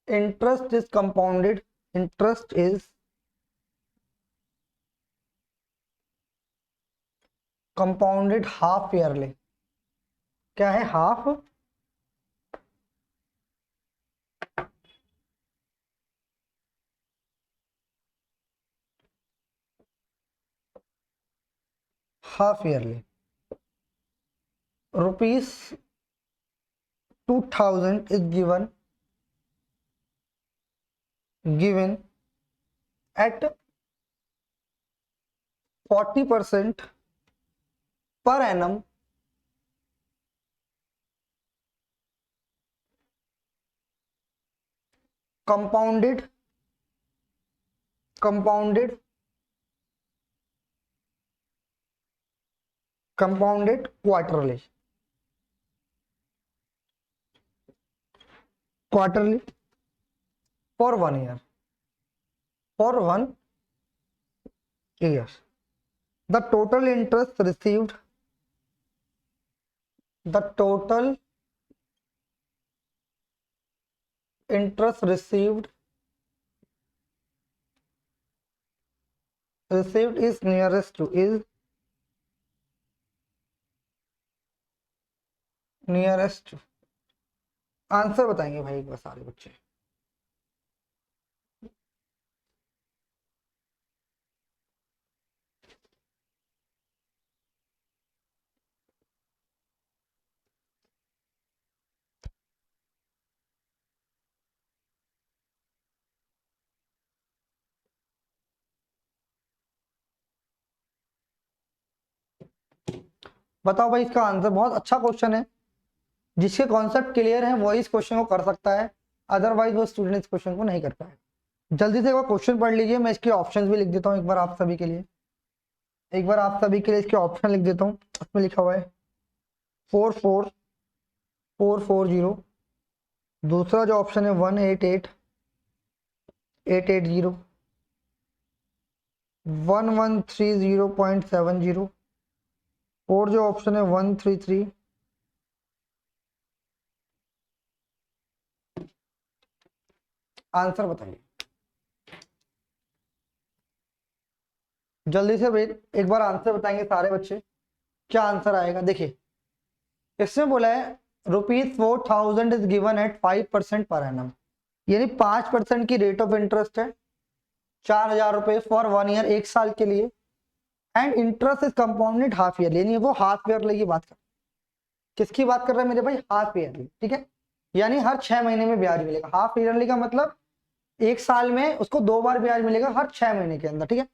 interest is compounded half yearly। क्या है, half yearly. ₹2,000 is given at 40% per annum compounded quarterly for 1 year, the total interest received is nearest to answer बताएंगे भाई एक बार सारे बच्चे। बताओ भाई इसका आंसर। बहुत अच्छा क्वेश्चन है, जिसके कॉन्सेप्ट क्लियर है वही इस क्वेश्चन को कर सकता है, अदरवाइज वो स्टूडेंट इस क्वेश्चन को नहीं कर पाएगा। जल्दी से एक बार क्वेश्चन पढ़ लीजिए, मैं इसके ऑप्शंस भी लिख देता हूँ एक बार आप सभी के लिए, इसके ऑप्शन लिख देता हूँ। इसमें लिखा हुआ है 44440, दूसरा जो ऑप्शन है 188,880, 1130.70, और जो ऑप्शन है 133, आंसर बताइए जल्दी से भाई, एक बार आंसर बताएंगे सारे बच्चे, क्या आंसर आएगा। देखिए इसमें बोला है ₹4,000 is given at 5% per annum, यानी 5% की रेट ऑफ इंटरेस्ट है, 4,000 रुपए फॉर 1 ईयर, 1 साल के लिए, and interest is compounded half yearly, यानी वो हाफ ईयरली की बात कर, किसकी बात कर रहे हैं मेरे भाई, हाफ ईयरली, ठीक है, यानी हर 6 महीने में ब्याज मिलेगा। हाफ ईयरली का मतलब 1 साल में उसको 2 बार ब्याज मिलेगा हर 6 महीने के अंदर, ठीक है।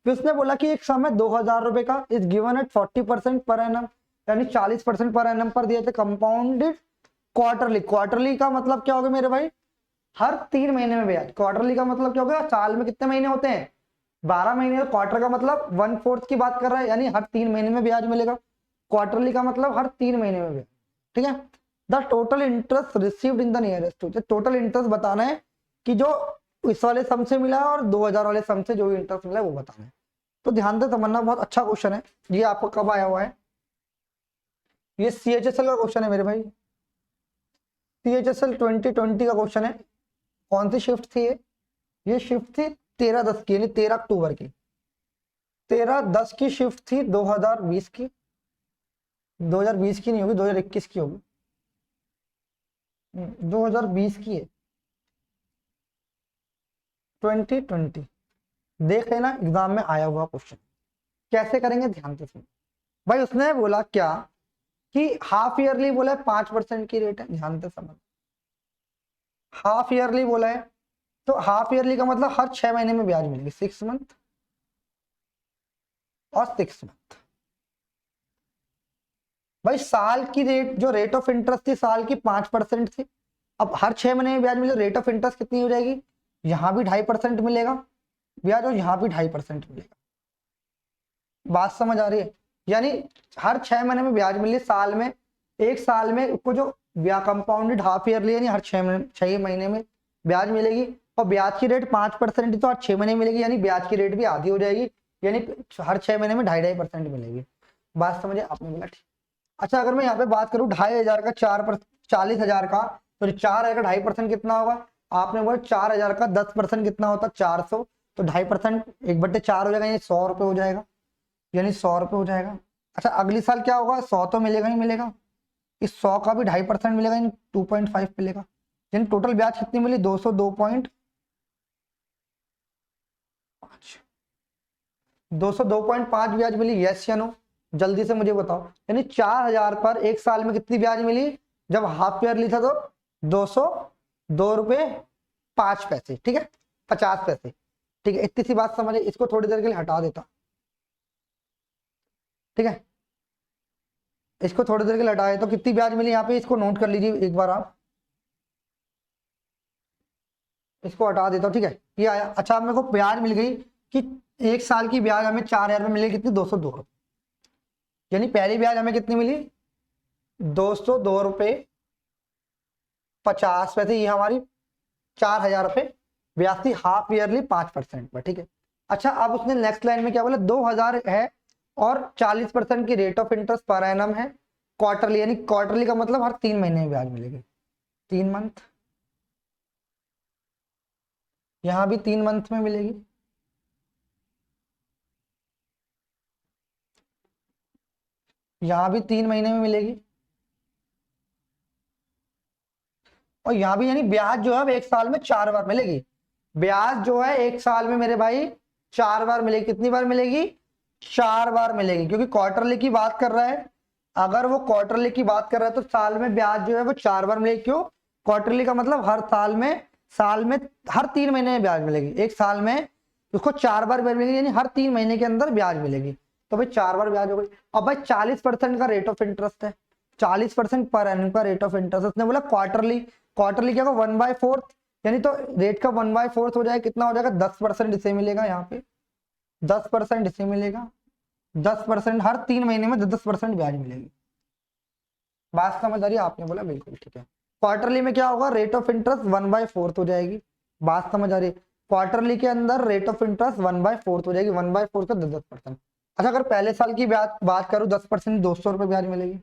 फिर उसने बोला कि एक समय 2,000 रुपए का is given at 40% per annum, यानी 40% पर एनम पर दिए थे, कंपाउंडेड क्वार्टरली, क्वार्टरली का मतलब क्या होगा मेरे भाई, हर 3 महीने में ब्याज। क्वार्टरली का मतलब क्या होगा, साल में कितने महीने होते हैं, 12 महीने, क्वार्टर का मतलब 1/4 की बात कर रहा है, यानी हर 3 महीने में ब्याज मिलेगा। क्वार्टरली का मतलब हर 3 महीने में ब्याज, ठीक है। The total interest received in the nearest to, total interest बताना है कि जो इस वाले सम से मिला है और 2,000 वाले सम से जो भी इंटरेस्ट मिला है वो बताना है। तो ध्यान से समझना, बहुत अच्छा क्वेश्चन है ये, आपको कब आया हुआ है, ये CHSL का क्वेश्चन है मेरे भाई, CHSL 2020 का क्वेश्चन है। कौन सी शिफ्ट थी ये शिफ्ट थी 13/10 की, यानी 13 अक्टूबर की, 13/10 की शिफ्ट थी 2020 की, 2020 की नहीं होगी, 2021 की होगी, 2020 की है, 2020, देख लेना एग्जाम में आया हुआ क्वेश्चन। कैसे करेंगे ध्यान से सुनो भाई, उसने बोला क्या कि हाफ ईयरली बोला है 5% की रेट है, ध्यान से समझ, हाफ ईयरली बोला है, तो हाफ ईयरली का मतलब हर 6 महीने में ब्याज मिलेगी, 6 मंथ और 6 मंथ। भाई साल की रेट, जो रेट ऑफ इंटरेस्ट थी साल की 5% थी, अब हर 6 महीने में ब्याज मिले, रेट ऑफ इंटरेस्ट कितनी हो जाएगी, यहाँ भी 2.5% मिलेगा ब्याज और यहाँ भी 2.5% मिलेगा। बात समझ आ रही है, यानी हर 6 महीने में ब्याज मिले, साल में, 1 साल में उसको जो कंपाउंडेड हाफ ईयरली, यानी हर 6 महीने में ब्याज मिलेगी, और ब्याज की रेट 5% तो हर 6 महीने मिलेगी, यानी ब्याज की रेट भी आधी हो जाएगी, यानी हर 6 महीने में 2.5% मिलेगी। बात समझे आपने, बोला ठीक। अच्छा अगर मैं यहाँ पे बात करूँ 2,500 का 40,000 का, तो 4,000 का 2.5% कितना होगा, आपने बोला 4,000 का 10% कितना होता है 400, तो 2.5% 1/4 हो जाएगा, यानी 100 रुपये हो जाएगा, यानी 100 रुपये हो जाएगा। अच्छा अगली साल क्या होगा, 100 तो मिलेगा ही मिलेगा, इस 100 का भी 2.5% मिलेगा, यानी 2.5 मिलेगा, यानी टोटल ब्याज कितनी मिली, 202.5, 202.5 ब्याज मिली, यस या नो, जल्दी से मुझे बताओ। यानी 4,000 पर 1 साल में कितनी ब्याज मिली, जब हाफ ईयरली था तो 202.5 रुपये, ठीक है, 50 पैसे, ठीक है। इतनी सी बात समझे, इसको थोड़ी देर के लिए हटा देता, ठीक है, इसको थोड़ी देर के लिए हटा देता, तो कितनी ब्याज मिली यहाँ पे, इसको नोट कर लीजिए एक बार आप, इसको हटा देता हूँ, ठीक है, ये आया। अच्छा अब मेरे को ब्याज मिल गई कि 1 साल की ब्याज हमें 4,000 में मिलेगी, कितनी, 202 रुपये, यानी पहली ब्याज हमें कितनी मिली, 202.50 रुपये, ये हमारी 4,000 रुपये ब्याज थी, हाफ ईयरली 5% पर, ठीक है। अच्छा अब उसने नेक्स्ट लाइन में क्या बोला, 2,000 है और 40% की rate of interest per annum है, क्वार्टरली, यानी क्वार्टरली का मतलब हर 3 महीने में ब्याज मिलेगी, 3 मंथ, यहाँ भी 3 मंथ में मिलेगी, यहाँ भी 3 महीने में मिलेगी, और यहाँ भी, यानी ब्याज जो है अब 1 साल में 4 बार मिलेगी, ब्याज जो है 1 साल में मेरे भाई 4 बार मिलेगी, कितनी बार मिलेगी, 4 बार मिलेगी, क्योंकि क्वार्टरली की बात कर रहा है, अगर वो क्वार्टरली की बात कर रहा है तो साल में ब्याज जो है वो 4 बार मिलेगी, क्यों, क्वार्टरली का मतलब हर साल में हर 3 महीने में ब्याज मिलेगी, 1 साल में उसको 4 बार ब्याज मिलेगी, यानी हर 3 महीने के अंदर ब्याज मिलेगी, तो भाई 4 बार ब्याज हो गई। अब भाई 40% का रेट ऑफ इंटरेस्ट है, 40% पर एनम का रेट ऑफ इंटरेस्ट, उसने बोला क्वार्टरली, क्वार्टरली क्या होगा 1/4, यानी तो रेट का 1/4 हो जाएगा, कितना हो जाएगा, 10% इसे मिलेगा, यहाँ पे 10% इसे मिलेगा, 10% हर 3 महीने में 10% ब्याज मिलेगी। बात समझ आ रही है, आपने बोला बिल्कुल ठीक है। क्वार्टरली में क्या होगा, रेट ऑफ इंटरेस्ट 1/4 हो जाएगी, बात समझ आ रही है, क्वार्टरली के अंदर रेट ऑफ इंटरेस्ट 1/4 हो जाएगी, 1/4 का 10%। अच्छा अगर पहले साल की ब्याज बात करूं 10%, 200 रुपये ब्याज मिलेगी,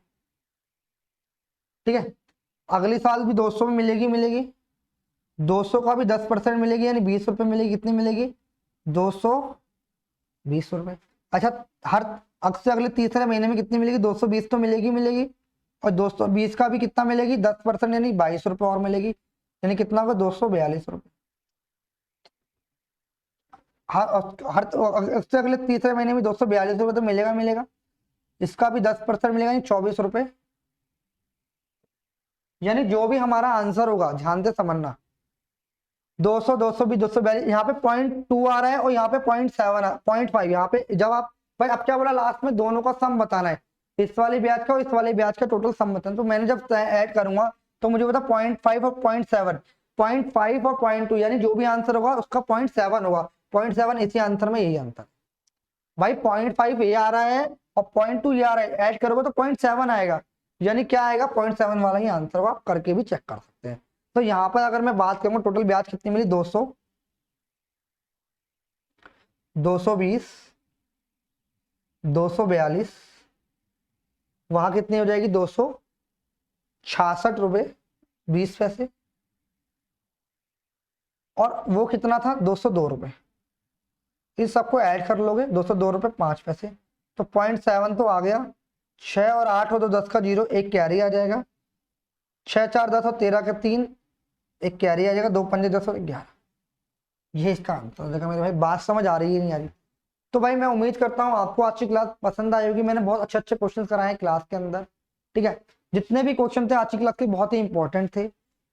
ठीक है, अगली साल भी 200 में मिलेगी, 200 का भी 10% मिलेगी, यानी 20 रुपए मिलेगी। कितनी मिलेगी? 220 रुपए। अच्छा, हर अब से अगले तीसरे महीने में कितनी मिलेगी? 220 तो मिलेगी मिलेगी। और 220 का भी कितना मिलेगी? 10% यानी 22 रुपए और मिलेगी, यानी कितना होगा? 242 रुपए। हर उससे अगले तीसरे महीने में 242 रुपए तो मिलेगा मिलेगा। इसका भी 10% मिलेगा, यानी 24 रुपए। यानी जो भी हमारा आंसर होगा, ध्यान से समझना, 200 220 242, यहाँ पे 0.2 आ रहा है और यहाँ पे 0.7 0.5। यहाँ पे जब आप भाई अब क्या बोला लास्ट में? दोनों का सम बताना है, इस वाले ब्याज का और इस वाले ब्याज का टोटल सम बताना। तो मैंने जब ऐड करूंगा तो मुझे पता 0.5 और 0.7, 0.5 और 0.2, यानी जो भी आंसर होगा उसका 0.7 होगा। 0.7 इसी आंसर में, यही आंसर भाई। 0.5 ये आ रहा है और 0.2 ये आ रहा है, ऐड करोगे तो 0.7 आएगा, यानी क्या आएगा? 0.7 वाला ही आंसर होगा। आप करके भी चेक कर सकते हैं। तो यहाँ पर अगर मैं बात करूंगा टोटल ब्याज कितनी मिली? 200, 220, 242, वहां कितनी हो जाएगी? 266 रुपए 20 पैसे। और वो कितना था? 202 रुपए। इस सबको ऐड कर लोगे, 202 रुपए 5 पैसे। तो 0.7 तो आ गया। 6 और 8 हो तो 10 का 0, एक कैरी आ जाएगा। 6 4 10 और 13 का 3, एक कैरी आ जाएगा। 2 5 10 और 11, ये इसका आंसर। देखा मेरे भाई, बात समझ आ रही है नहीं आ रही? तो भाई मैं उम्मीद करता हूँ आपको आज की क्लास पसंद आई होगी। मैंने बहुत अच्छे अच्छे क्वेश्चन कराए हैं क्लास के अंदर, ठीक है। जितने भी क्वेश्चन थे आज की क्लास के बहुत ही इंपॉर्टेंट थे,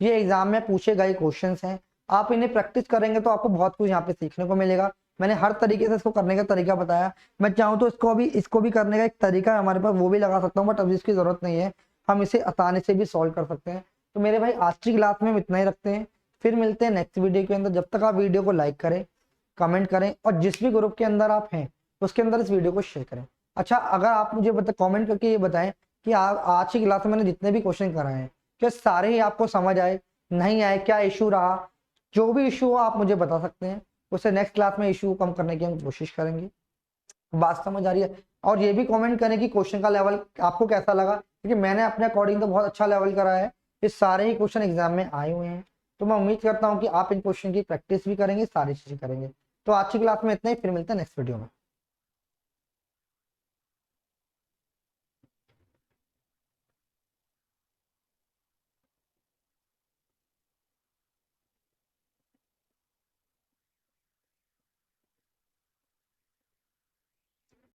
ये एग्जाम में पूछे गए क्वेश्चन हैं। आप इन्हें प्रैक्टिस करेंगे तो आपको बहुत कुछ यहाँ पे सीखने को मिलेगा। मैंने हर तरीके से इसको करने का तरीका बताया। मैं चाहूँ तो इसको भी करने का एक तरीका है हमारे पास, वो भी लगा सकता हूँ, बट अभी इसकी जरूरत नहीं है। हम इसे आसानी से भी सॉल्व कर सकते हैं। तो मेरे भाई आज की क्लास में हम इतना ही रखते हैं, फिर मिलते हैं नेक्स्ट वीडियो के अंदर। जब तक आप वीडियो को लाइक करें, कमेंट करें, और जिस भी ग्रुप के अंदर आप हैं उसके अंदर इस वीडियो को शेयर करें। अच्छा, अगर आप मुझे कमेंट करके ये बताएं कि आज की क्लास में मैंने जितने भी क्वेश्चन कराए हैं, क्या सारे ही आपको समझ आए, नहीं आए, क्या इशू रहा? जो भी इशू हो आप मुझे बता सकते हैं, उससे नेक्स्ट क्लास में इशू कम करने की हम कोशिश करेंगे। बात समझ आ रही है? और ये भी कमेंट करें कि क्वेश्चन का लेवल आपको कैसा लगा, क्योंकि मैंने अपने अकॉर्डिंग तो बहुत अच्छा लेवल कराया है। ये सारे ही क्वेश्चन एग्जाम में आए हुए हैं, तो मैं उम्मीद करता हूँ कि आप इन क्वेश्चन की प्रैक्टिस भी करेंगे, सारी चीजें करेंगे। तो आज की क्लास में इतना ही, फिर मिलते हैं नेक्स्ट वीडियो में।